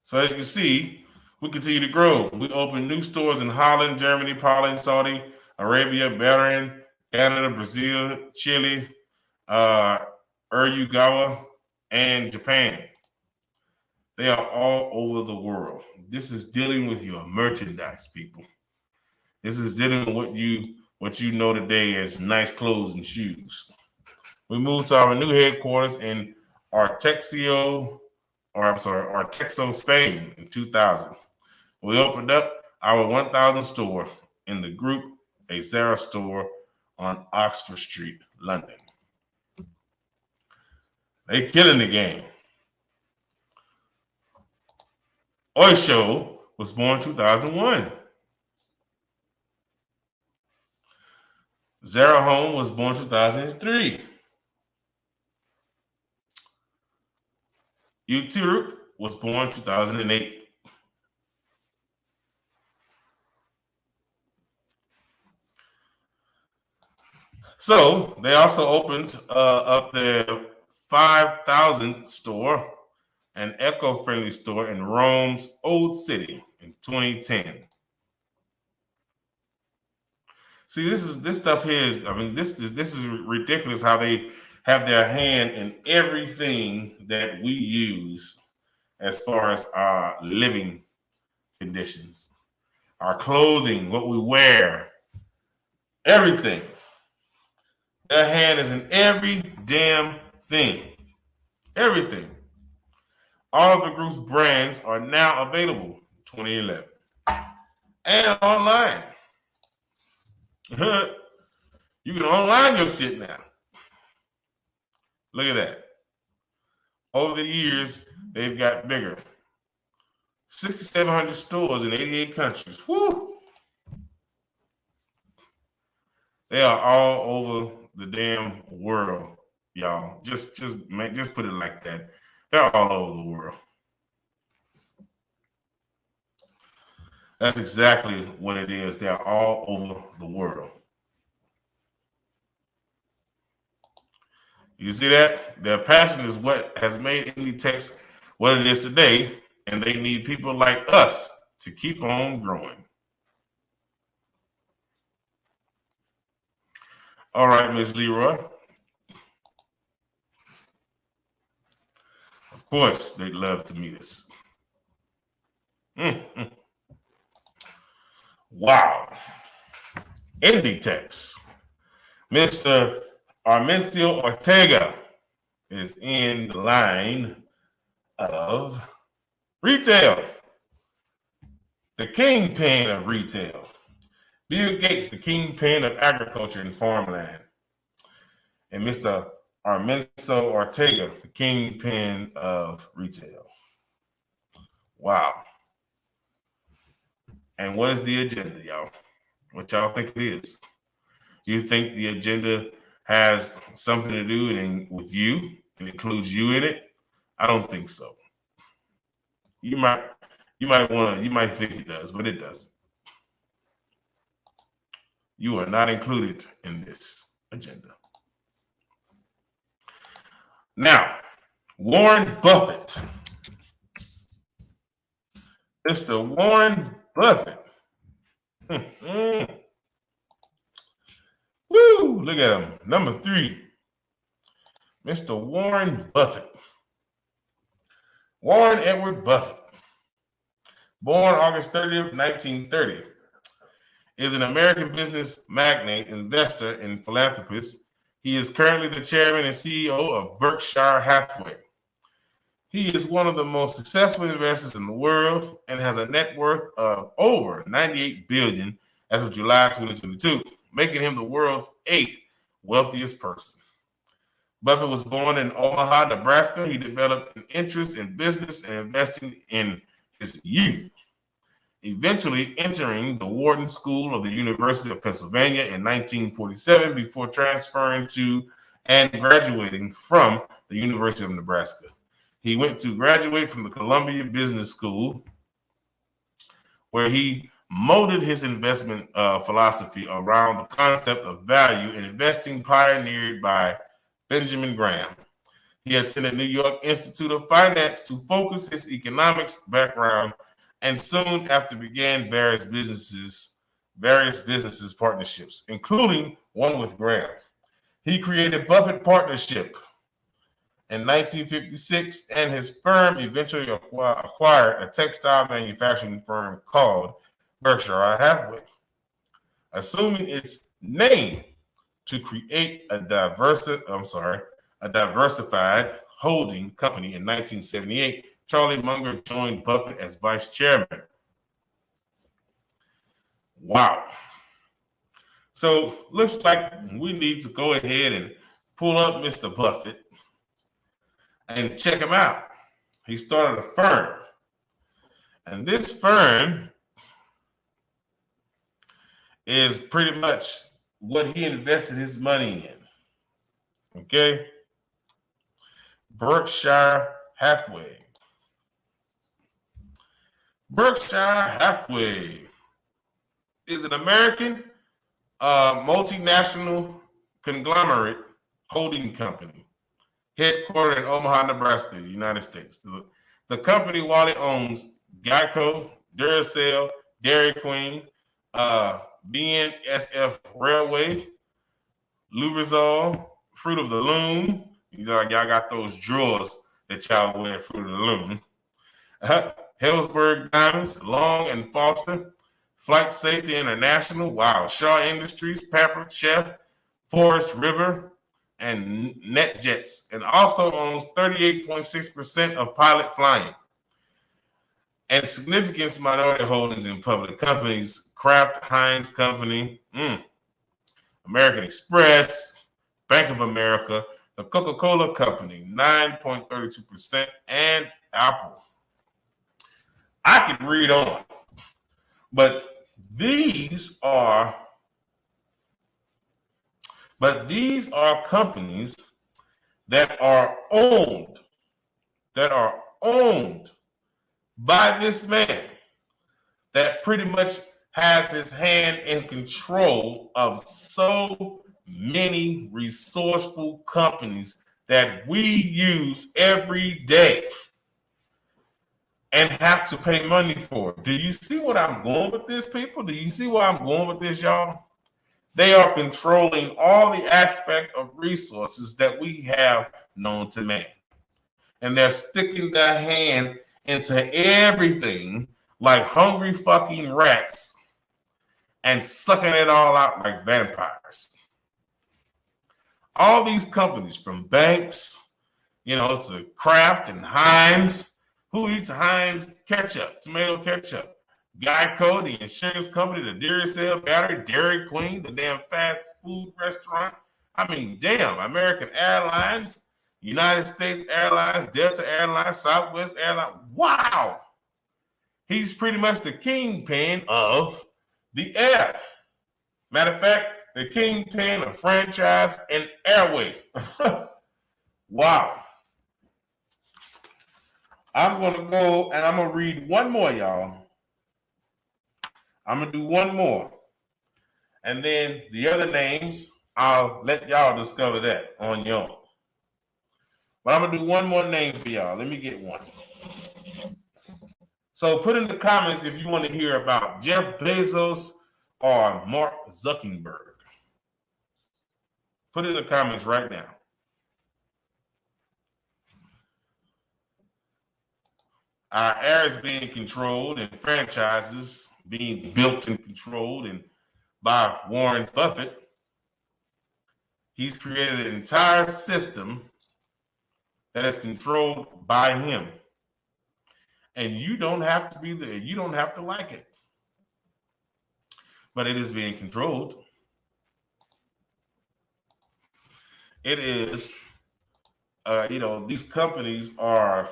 [SPEAKER 1] So as you can see, we continue to grow. We open new stores in Holland, Germany, Poland, Saudi Arabia, Bahrain, Canada, Brazil, Chile, Uruguay, and Japan. They are all over the world. This is dealing with your merchandise, people. This is dealing with what you know today as nice clothes and shoes. We moved to our new headquarters in Artexo, Spain in 2000. We opened up our 1,000th store in the group, a Zara store on Oxford Street, London. They killing the game. Oysho was born 2001. Zara Home was born 2003. Uturk was born 2008. So they also opened up their 5,000th store, an eco-friendly store in Rome's Old City in 2010. See, this stuff here is, I mean, this is ridiculous how they have their hand in everything that we use as far as our living conditions, our clothing, what we wear, everything. Their hand is in every damn thing. Everything. All of the group's brands are now available in 2011 and online. You can online your shit now. Look at that. Over the years, they've got bigger. 6,700 stores in 88 countries. Woo! They are all over the damn world, y'all. Just put it like that. They're all over the world. That's exactly what it is. They're all over the world. You see that? Their passion is what has made Inditex what it is today, and they need people like us to keep on growing. All right, Ms. Leroy. Of course, they'd love to meet us. Wow. Inditex. Mr. Armencio Ortega is in the line of retail. The kingpin of retail. Bill Gates, the kingpin of agriculture and farmland. And Mr. Armencio Ortega, the kingpin of retail. Wow. And what is the agenda, y'all? What y'all think it is? You think the agenda has something to do with you and includes you in it? I don't think so. You might think it does, but it doesn't. You are not included in this agenda. Now, Warren Buffett. Mr. Warren Buffett. Woo! Look at him. Number 3. Mr. Warren Buffett. Warren Edward Buffett. Born August 30th, 1930. Is an American business magnate, investor, and philanthropist. He is currently the chairman and CEO of Berkshire Hathaway. He is one of the most successful investors in the world and has a net worth of over $98 billion as of July 2022, making him the world's 8th wealthiest person. Buffett was born in Omaha, Nebraska. He developed an interest in business and investing in his youth, eventually entering the Wharton School of the University of Pennsylvania in 1947 before transferring to and graduating from the University of Nebraska. He went to graduate from the Columbia Business School, where he molded his investment philosophy around the concept of value in investing pioneered by Benjamin Graham. He attended New York Institute of Finance to focus his economics background, and soon after began various businesses partnerships, including one with Graham. He created Buffett Partnership in 1956, and his firm eventually acquired a textile manufacturing firm called Berkshire Hathaway, assuming its name to create a diversified holding company in 1978. Charlie Munger joined Buffett as vice chairman. Wow. So looks like we need to go ahead and pull up Mr. Buffett and check him out. He started a firm. And this firm is pretty much what he invested his money in. Okay? Berkshire Hathaway. Berkshire Hathaway is an American multinational conglomerate holding company headquartered in Omaha, Nebraska, United States. The company, while it owns Geico, Duracell, Dairy Queen, BNSF Railway, Lubrizol, Fruit of the Loom. Y'all got those drawers that y'all wear, Fruit of the Loom. Hellsberg Diamonds, Long and Foster, Flight Safety International, wow, Shaw Industries, Pampered Chef, Forest River, and NetJets, and also owns 38.6% of Pilot Flying. And significant minority holdings in public companies, Kraft Heinz Company, American Express, Bank of America, the Coca-Cola Company, 9.32%, and Apple. I could read on, but these are companies that are owned by this man that pretty much has his hand in control of so many resourceful companies that we use every day and have to pay money for. Do you see what I'm going with this, people? Do you see where I'm going with this, y'all? They are controlling all the aspect of resources that we have known to man. And they're sticking their hand into everything like hungry fucking rats and sucking it all out like vampires. All these companies, from banks, to Kraft and Heinz. Who eats Heinz ketchup, tomato ketchup? Geico, the insurance company, the Duracell battery, Dairy Queen, the damn fast food restaurant. I mean, damn, American Airlines, United States Airlines, Delta Airlines, Southwest Airlines. Wow. He's pretty much the kingpin of the air. Matter of fact, the kingpin of franchise and airway. Wow. I'm going to go and I'm going to read one more, y'all. I'm going to do one more. And then the other names, I'll let y'all discover that on your own. But I'm going to do one more name for y'all. Let me get one. So put in the comments if you want to hear about Jeff Bezos or Mark Zuckerberg. Put it in the comments right now. Our air is being controlled and franchises being built and controlled and by Warren Buffett. He's created an entire system that is controlled by him. And you don't have to be there. You don't have to like it. But it is being controlled. It is, these companies are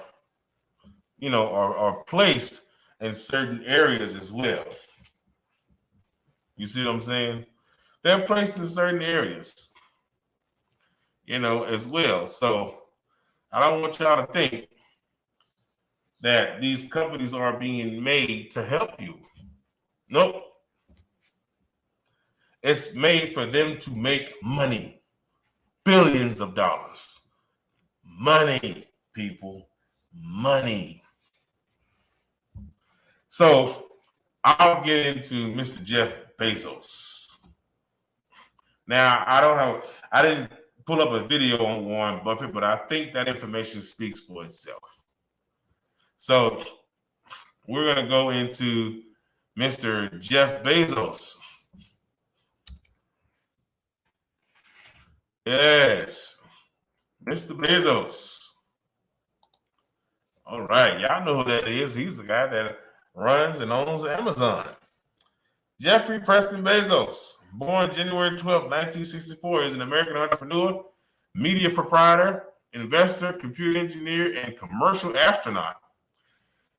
[SPEAKER 1] placed in certain areas as well. You see what I'm saying? They're placed in certain areas, as well. So I don't want y'all to think that these companies are being made to help you. Nope. It's made for them to make money. Billions of dollars. Money, people. Money. So I'll get into Mr. Jeff Bezos. Now, I didn't pull up a video on Warren Buffett, but I think that information speaks for itself. So we're going to go into Mr. Jeff Bezos. Yes, Mr. Bezos. All right, y'all know who that is. He's the guy that runs and owns Amazon. Jeffrey Preston Bezos, born January 12, 1964, is an American entrepreneur, media proprietor, investor, computer engineer, and commercial astronaut.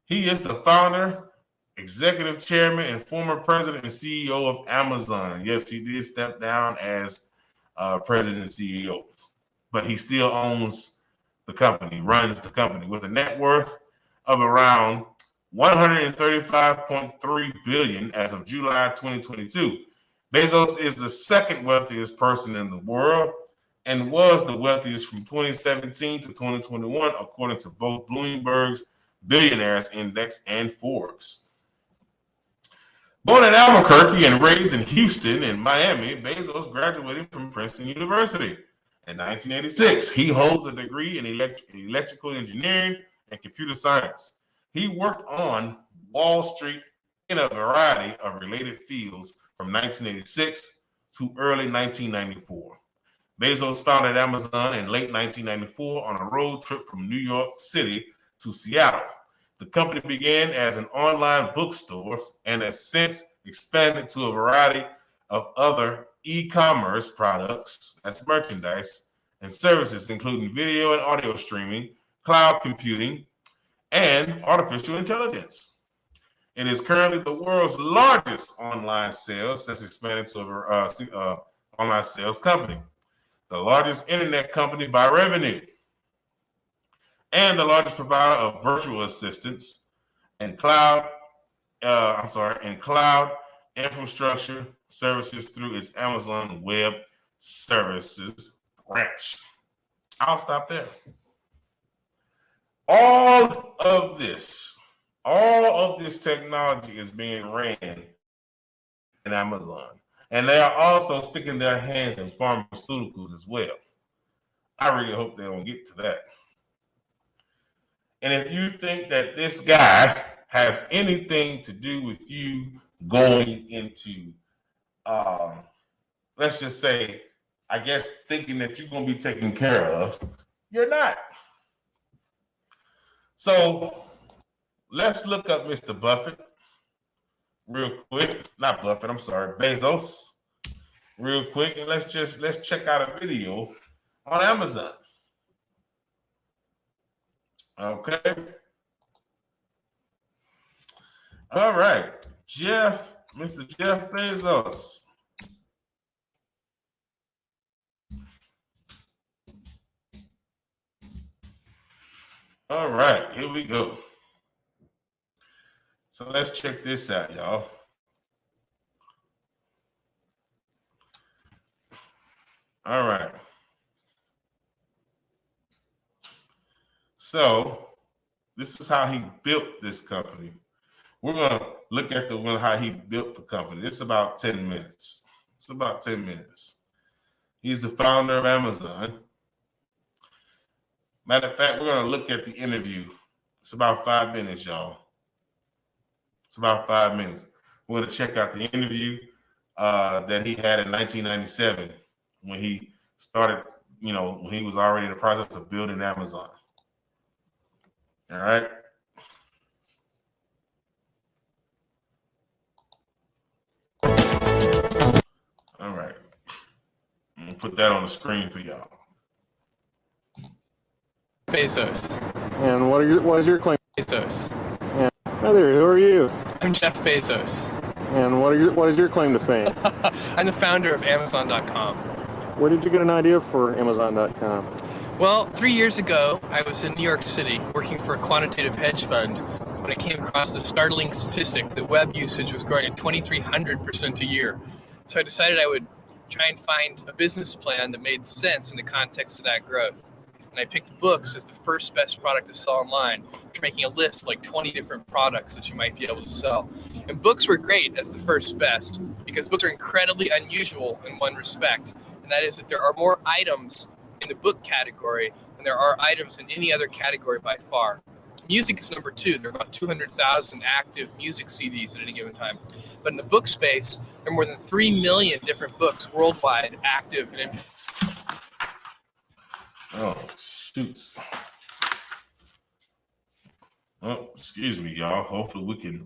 [SPEAKER 1] He is the founder, executive chairman, and former president and CEO of Amazon. Yes, he did step down as president and CEO, but he still owns the company, runs the company with a net worth of around $135.3 billion as of July 2022. Bezos is the second wealthiest person in the world and was the wealthiest from 2017 to 2021, according to both Bloomberg's Billionaires Index and Forbes. Born in Albuquerque and raised in Houston and Miami, Bezos graduated from Princeton University in 1986. He holds a degree in electrical engineering and computer science. He worked on Wall Street in a variety of related fields from 1986 to early 1994. Bezos founded Amazon in late 1994 on a road trip from New York City to Seattle. The company began as an online bookstore and has since expanded to a variety of other e-commerce products, that's merchandise, and services, including video and audio streaming, cloud computing, and artificial intelligence. It is currently the world's largest online sales since expanding to an online sales company, the largest internet company by revenue, and the largest provider of virtual assistants and cloud infrastructure services through its Amazon Web Services branch. I'll stop there. All of this technology is being ran in Amazon. And they are also sticking their hands in pharmaceuticals as well. I really hope they don't get to that. And if you think that this guy has anything to do with you going into, let's just say, I guess thinking that you're going to be taken care of, you're not. So let's look up Mr. Buffett real quick. Not Buffett, I'm sorry, Bezos real quick. And let's check out a video on Amazon. Okay. All right. Mr. Jeff Bezos. All right, here we go. So let's check this out, y'all. All right. So this is how he built this company. We're going to look at how he built the company. It's about 10 minutes. It's about 10 minutes. He's the founder of Amazon. Matter of fact, we're going to look at the interview. It's about 5 minutes, y'all. It's about 5 minutes. We're going to check out the interview that he had in 1997 when he started, when he was already in the process of building Amazon. All right. All right. I'm going to put that on the screen for y'all.
[SPEAKER 5] Bezos.
[SPEAKER 6] And what is your claim?
[SPEAKER 5] Bezos.
[SPEAKER 6] And, hi there, who are you?
[SPEAKER 5] I'm Jeff Bezos.
[SPEAKER 6] And what is your claim to fame?
[SPEAKER 5] I'm the founder of Amazon.com.
[SPEAKER 6] Where did you get an idea for Amazon.com?
[SPEAKER 5] Well, 3 years ago, I was in New York City working for a quantitative hedge fund when I came across the startling statistic that web usage was growing at 2,300% a year. So I decided I would try and find a business plan that made sense in the context of that growth. And I picked books as the first best product to sell online, after making a list of like 20 different products that you might be able to sell. And books were great as the first best because books are incredibly unusual in one respect, and that is that there are more items in the book category than there are items in any other category by far. Music is number 2. There are about 200,000 active music CDs at any given time. But in the book space, there are more than 3 million different books worldwide active and in.
[SPEAKER 1] Oh, shoots. Oh, excuse me, y'all. Hopefully we can.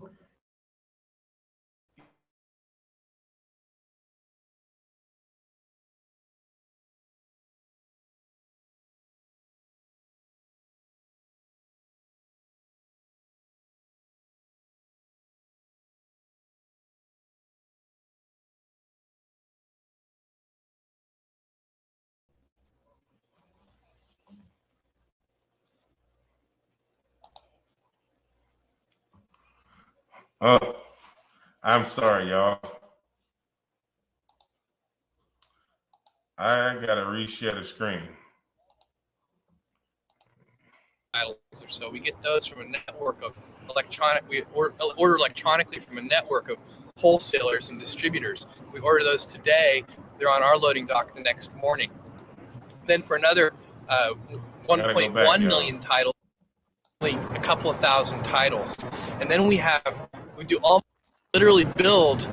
[SPEAKER 1] Oh, I'm sorry, y'all. I gotta reshare the screen.
[SPEAKER 5] Titles or so. We get those from a network of we order electronically from a network of wholesalers and distributors. We order those today. They're on our loading dock the next morning. Then for another 1.1 million titles, a couple of thousand titles. And then we do literally build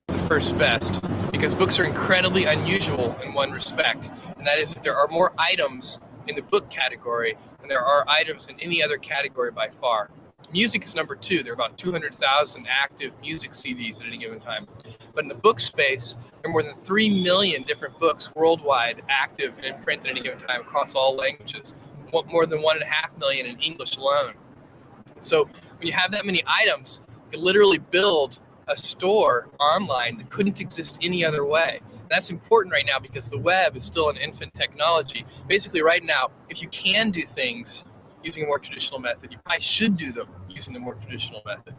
[SPEAKER 5] the first best because books are incredibly unusual in one respect, and that is that there are more items in the book category than there are items in any other category by far. Music is number 2. There are about 200,000 active music CDs at any given time. But in the book space, there are more than 3 million different books worldwide active and in print at any given time across all languages. More than 1.5 million in English alone. So when you have that many items, you can literally build a store online that couldn't exist any other way. And that's important right now because the web is still an infant technology. Basically right now, if you can do things using a more traditional method, you probably should do them using the more traditional method.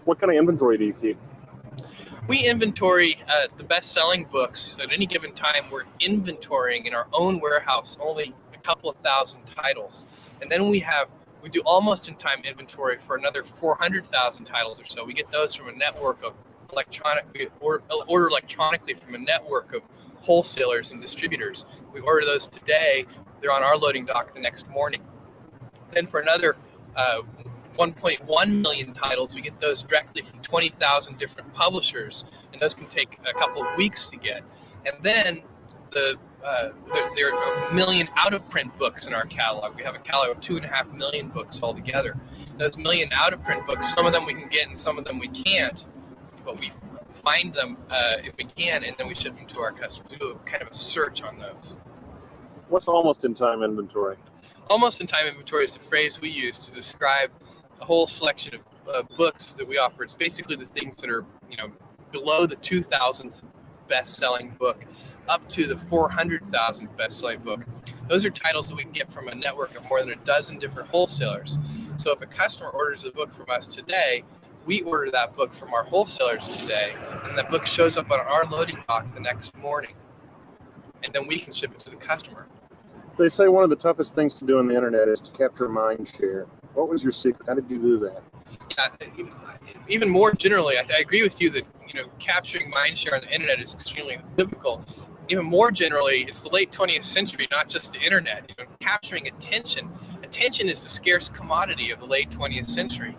[SPEAKER 6] What kind of inventory do you keep?
[SPEAKER 5] We inventory the best-selling books at any given time. We're inventorying in our own warehouse only a couple of thousand titles, and then we do almost in-time inventory for another 400,000 titles or so. We get those from a network of we order electronically from a network of wholesalers and distributors. We order those today. They're on our loading dock the next morning. Then for another 1.1 million titles, we get those directly from 20,000 different publishers, and those can take a couple of weeks to get. And then there are a million out-of-print books in our catalog. We have a catalog of 2.5 million books altogether. Those million out-of-print books, some of them we can get and some of them we can't, but we find them if we can, and then we ship them to our customers. We do kind of a search on those.
[SPEAKER 6] What's almost in time inventory?
[SPEAKER 5] Almost in time inventory is the phrase we use to describe a whole selection of books that we offer. It's basically the things that are, below the 2,000th best-selling book up to the 400,000th best-selling book. Those are titles that we can get from a network of more than a dozen different wholesalers. So if a customer orders a book from us today, we order that book from our wholesalers today, and that book shows up on our loading dock the next morning, and then we can ship it to the customer.
[SPEAKER 6] They say one of the toughest things to do on the internet is to capture mind share. What was your secret? How did you do that?
[SPEAKER 5] Yeah, even more generally, I agree with you that capturing mind share on the internet is extremely difficult. Even more generally, it's the late 20th century, not just the internet. Capturing attention. Attention is the scarce commodity of the late 20th century,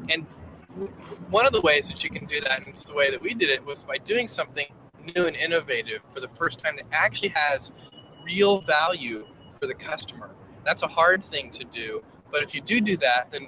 [SPEAKER 5] and one of the ways that you can do that, and it's the way that we did it, was by doing something new and innovative for the first time that actually has real value for the customer. That's a hard thing to do, but if you do that, then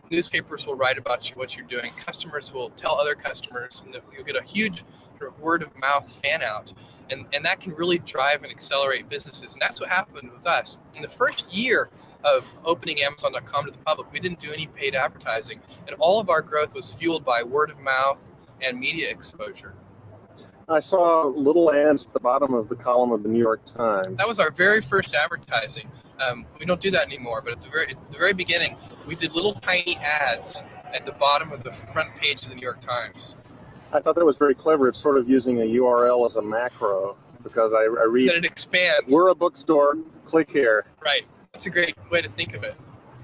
[SPEAKER 5] newspapers will write about what you're doing. Customers will tell other customers, and you'll get a huge sort of word of mouth fan out, and that can really drive and accelerate businesses. And that's what happened with us. In the first year of opening Amazon.com to the public, we didn't do any paid advertising, and all of our growth was fueled by word of mouth and media exposure.
[SPEAKER 6] I saw little ads at the bottom of the column of the New York Times.
[SPEAKER 5] That was our very first advertising. We don't do that anymore, but at the very beginning, we did little tiny ads at the bottom of the front page of the New York Times.
[SPEAKER 6] I thought that was very clever. It's sort of using a URL as a macro, because I read
[SPEAKER 5] that it expands.
[SPEAKER 6] We're a bookstore, click here.
[SPEAKER 5] Right. That's a great way to think of it.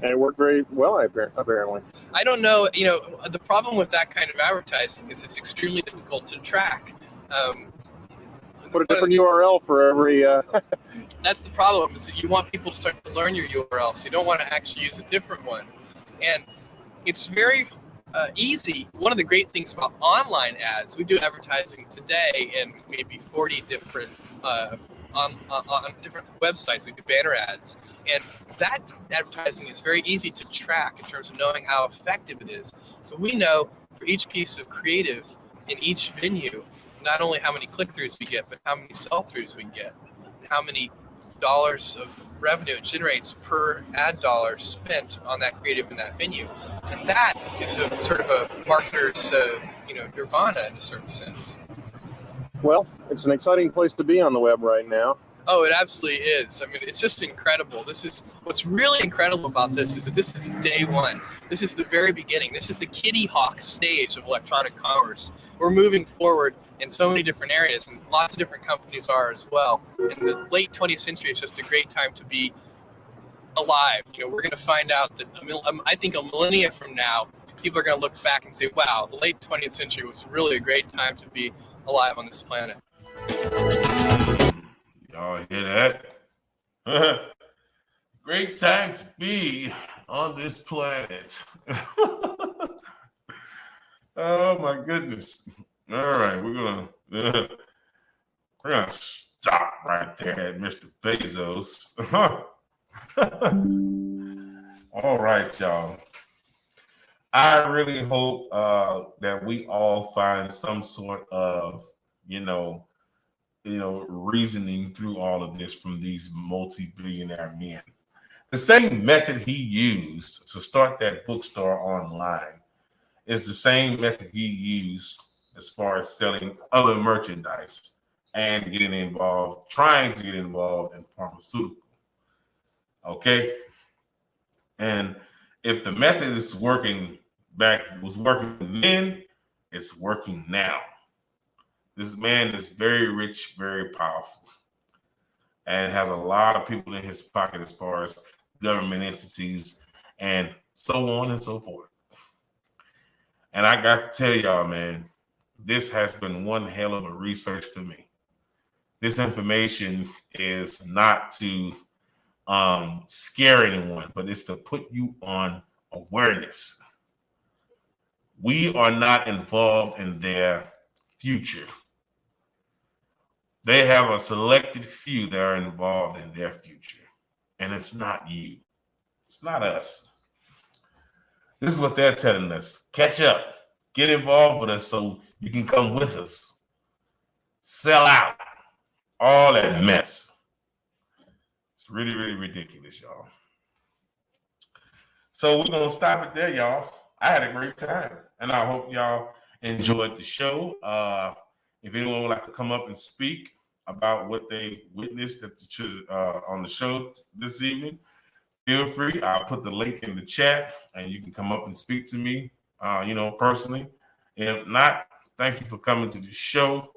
[SPEAKER 6] And it worked very well, apparently.
[SPEAKER 5] I don't know. The problem with that kind of advertising is it's extremely difficult to track.
[SPEAKER 6] Put a different URL for every...
[SPEAKER 5] That's the problem, is that you want people to start to learn your URL, so you don't want to actually use a different one. And it's very easy. One of the great things about online ads, we do advertising today in maybe 40 different on different websites. We do banner ads, and that advertising is very easy to track in terms of knowing how effective it is. So we know for each piece of creative in each venue, not only how many click-throughs we get, but how many sell-throughs we get, and how many dollars of revenue it generates per ad dollar spent on that creative in that venue. And that is a sort of a marketer's nirvana in a certain sense.
[SPEAKER 6] Well, it's an exciting place to be on the web right now.
[SPEAKER 5] Oh, it absolutely is. I mean, it's just incredible. This is what's really incredible about this, is that this is day one. This is the very beginning. This is the Kitty Hawk stage of electronic commerce. We're moving forward in so many different areas, and lots of different companies are as well. In the late 20th century, it's just a great time to be alive. We're going to find out that I think a millennia from now, people are going to look back and say, wow, the late 20th century was really a great time to be alive on this planet.
[SPEAKER 1] Y'all hear that? Great time to be on this planet. Oh my goodness. All right, we're gonna stop right there at Mr. Bezos. All right, y'all. I really hope that we all find some sort of, reasoning through all of this from these multi-billionaire men. The same method he used to start that bookstore online is the same method he used as far as selling other merchandise and trying to get involved in pharmaceutical. Okay? And if the method was working then, it's working now. This man is very rich, very powerful, and has a lot of people in his pocket as far as government entities and so on and so forth. And I got to tell y'all, man, this has been one hell of a research for me. This information is not to scare anyone, but it's to put you on awareness. We are not involved in their future. They have a selected few that are involved in their future, and it's not you. It's not us. This is what they're telling us. Catch up. Get involved with us so you can come with us. Sell out. All that mess. It's really, really ridiculous, y'all. So we're going to stop it there, y'all. I had a great time, and I hope y'all enjoyed the show. If anyone would like to come up and speak about what they witnessed on the show this evening, feel free. I'll put the link in the chat, and you can come up and speak to me, personally. If not, thank you for coming to the show.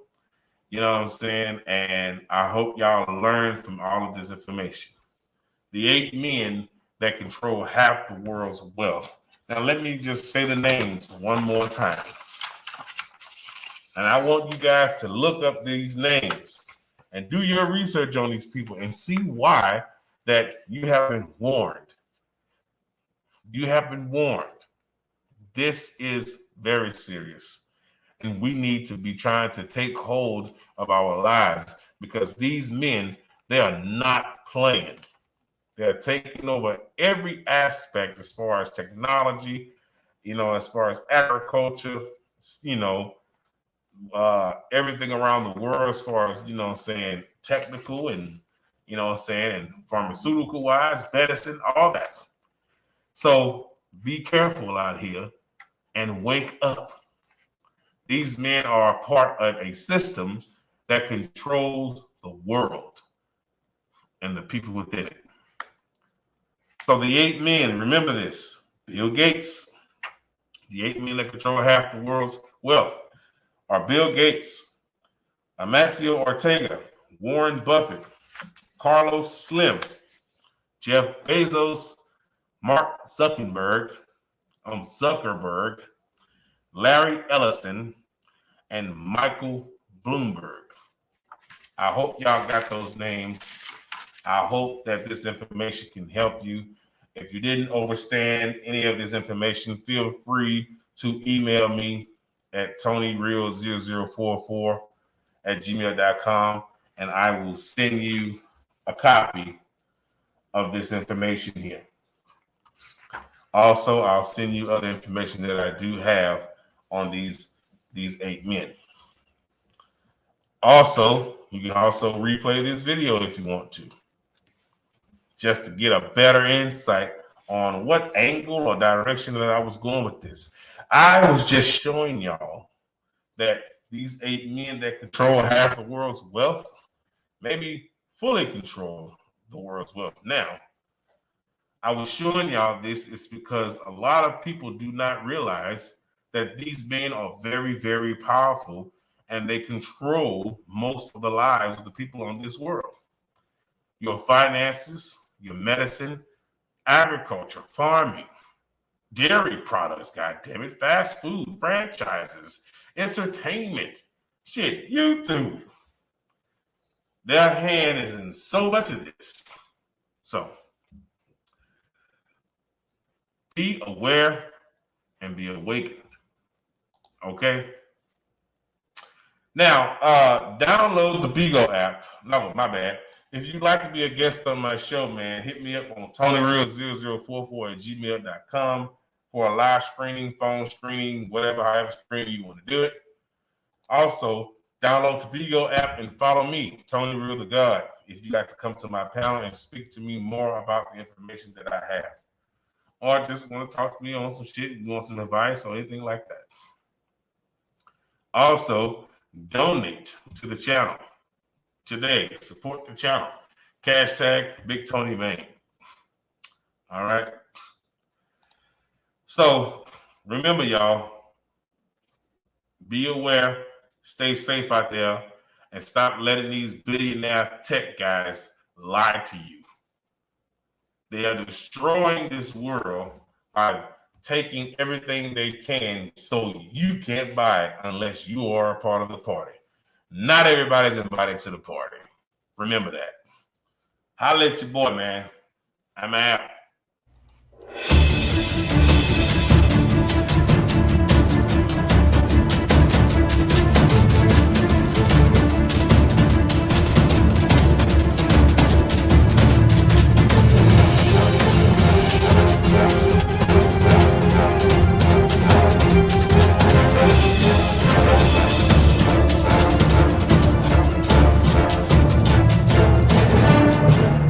[SPEAKER 1] You know what I'm saying? And I hope y'all learn from all of this information. The 8 men that control half the world's wealth. Now, let me just say the names one more time. And I want you guys to look up these names and do your research on these people and see why that you have been warned. You have been warned. This is very serious. And we need to be trying to take hold of our lives because these men, they are not playing. They're taking over every aspect as far as technology, as far as agriculture, everything around the world as far as, technical and, and pharmaceutical wise, medicine, all that. So be careful out here and wake up. These men are a part of a system that controls the world and the people within it. So the 8 men, remember this, Bill Gates, the 8 men that control half the world's wealth are Bill Gates, Amancio Ortega, Warren Buffett, Carlos Slim, Jeff Bezos, Mark Zuckerberg, Larry Ellison, and Michael Bloomberg. I hope y'all got those names. I hope that this information can help you. If you didn't understand any of this information, feel free to email me at tonyreal0044@gmail.com, and I will send you a copy of this information here. Also, I'll send you other information that I do have on these 8 men. Also, you can also replay this video if you want to, just to get a better insight on what angle or direction that I was going with this. I was just showing y'all that these 8 men that control half the world's wealth, maybe fully control the world's wealth. Now, I was showing y'all this is because a lot of people do not realize that these men are very, very powerful and they control most of the lives of the people on this world. Your finances, your medicine, agriculture, farming, dairy products, goddammit, fast food, franchises, entertainment, shit, YouTube. Their hand is in so much of this. So be aware and be awakened. Okay? Now, download the Bigo app. No, my bad. If you'd like to be a guest on my show, man, hit me up on TonyReal0044@gmail.com for a live screening, phone screening, however screening you want to do it. Also, download the Bigo app and follow me, Tonyrealthegod, if you'd like to come to my panel and speak to me more about the information that I have. Or just want to talk to me on some shit, you want some advice or anything like that. Also, donate to the channel today. Support the channel. # Big Tony Main. All right. So remember, y'all, be aware, Stay safe out there and stop letting these billionaire tech guys lie to you. They are destroying this world by taking everything they can so you can't buy it unless you are a part of the party. Not everybody's invited to the party. Remember that. Holla at your boy, man. I'm out.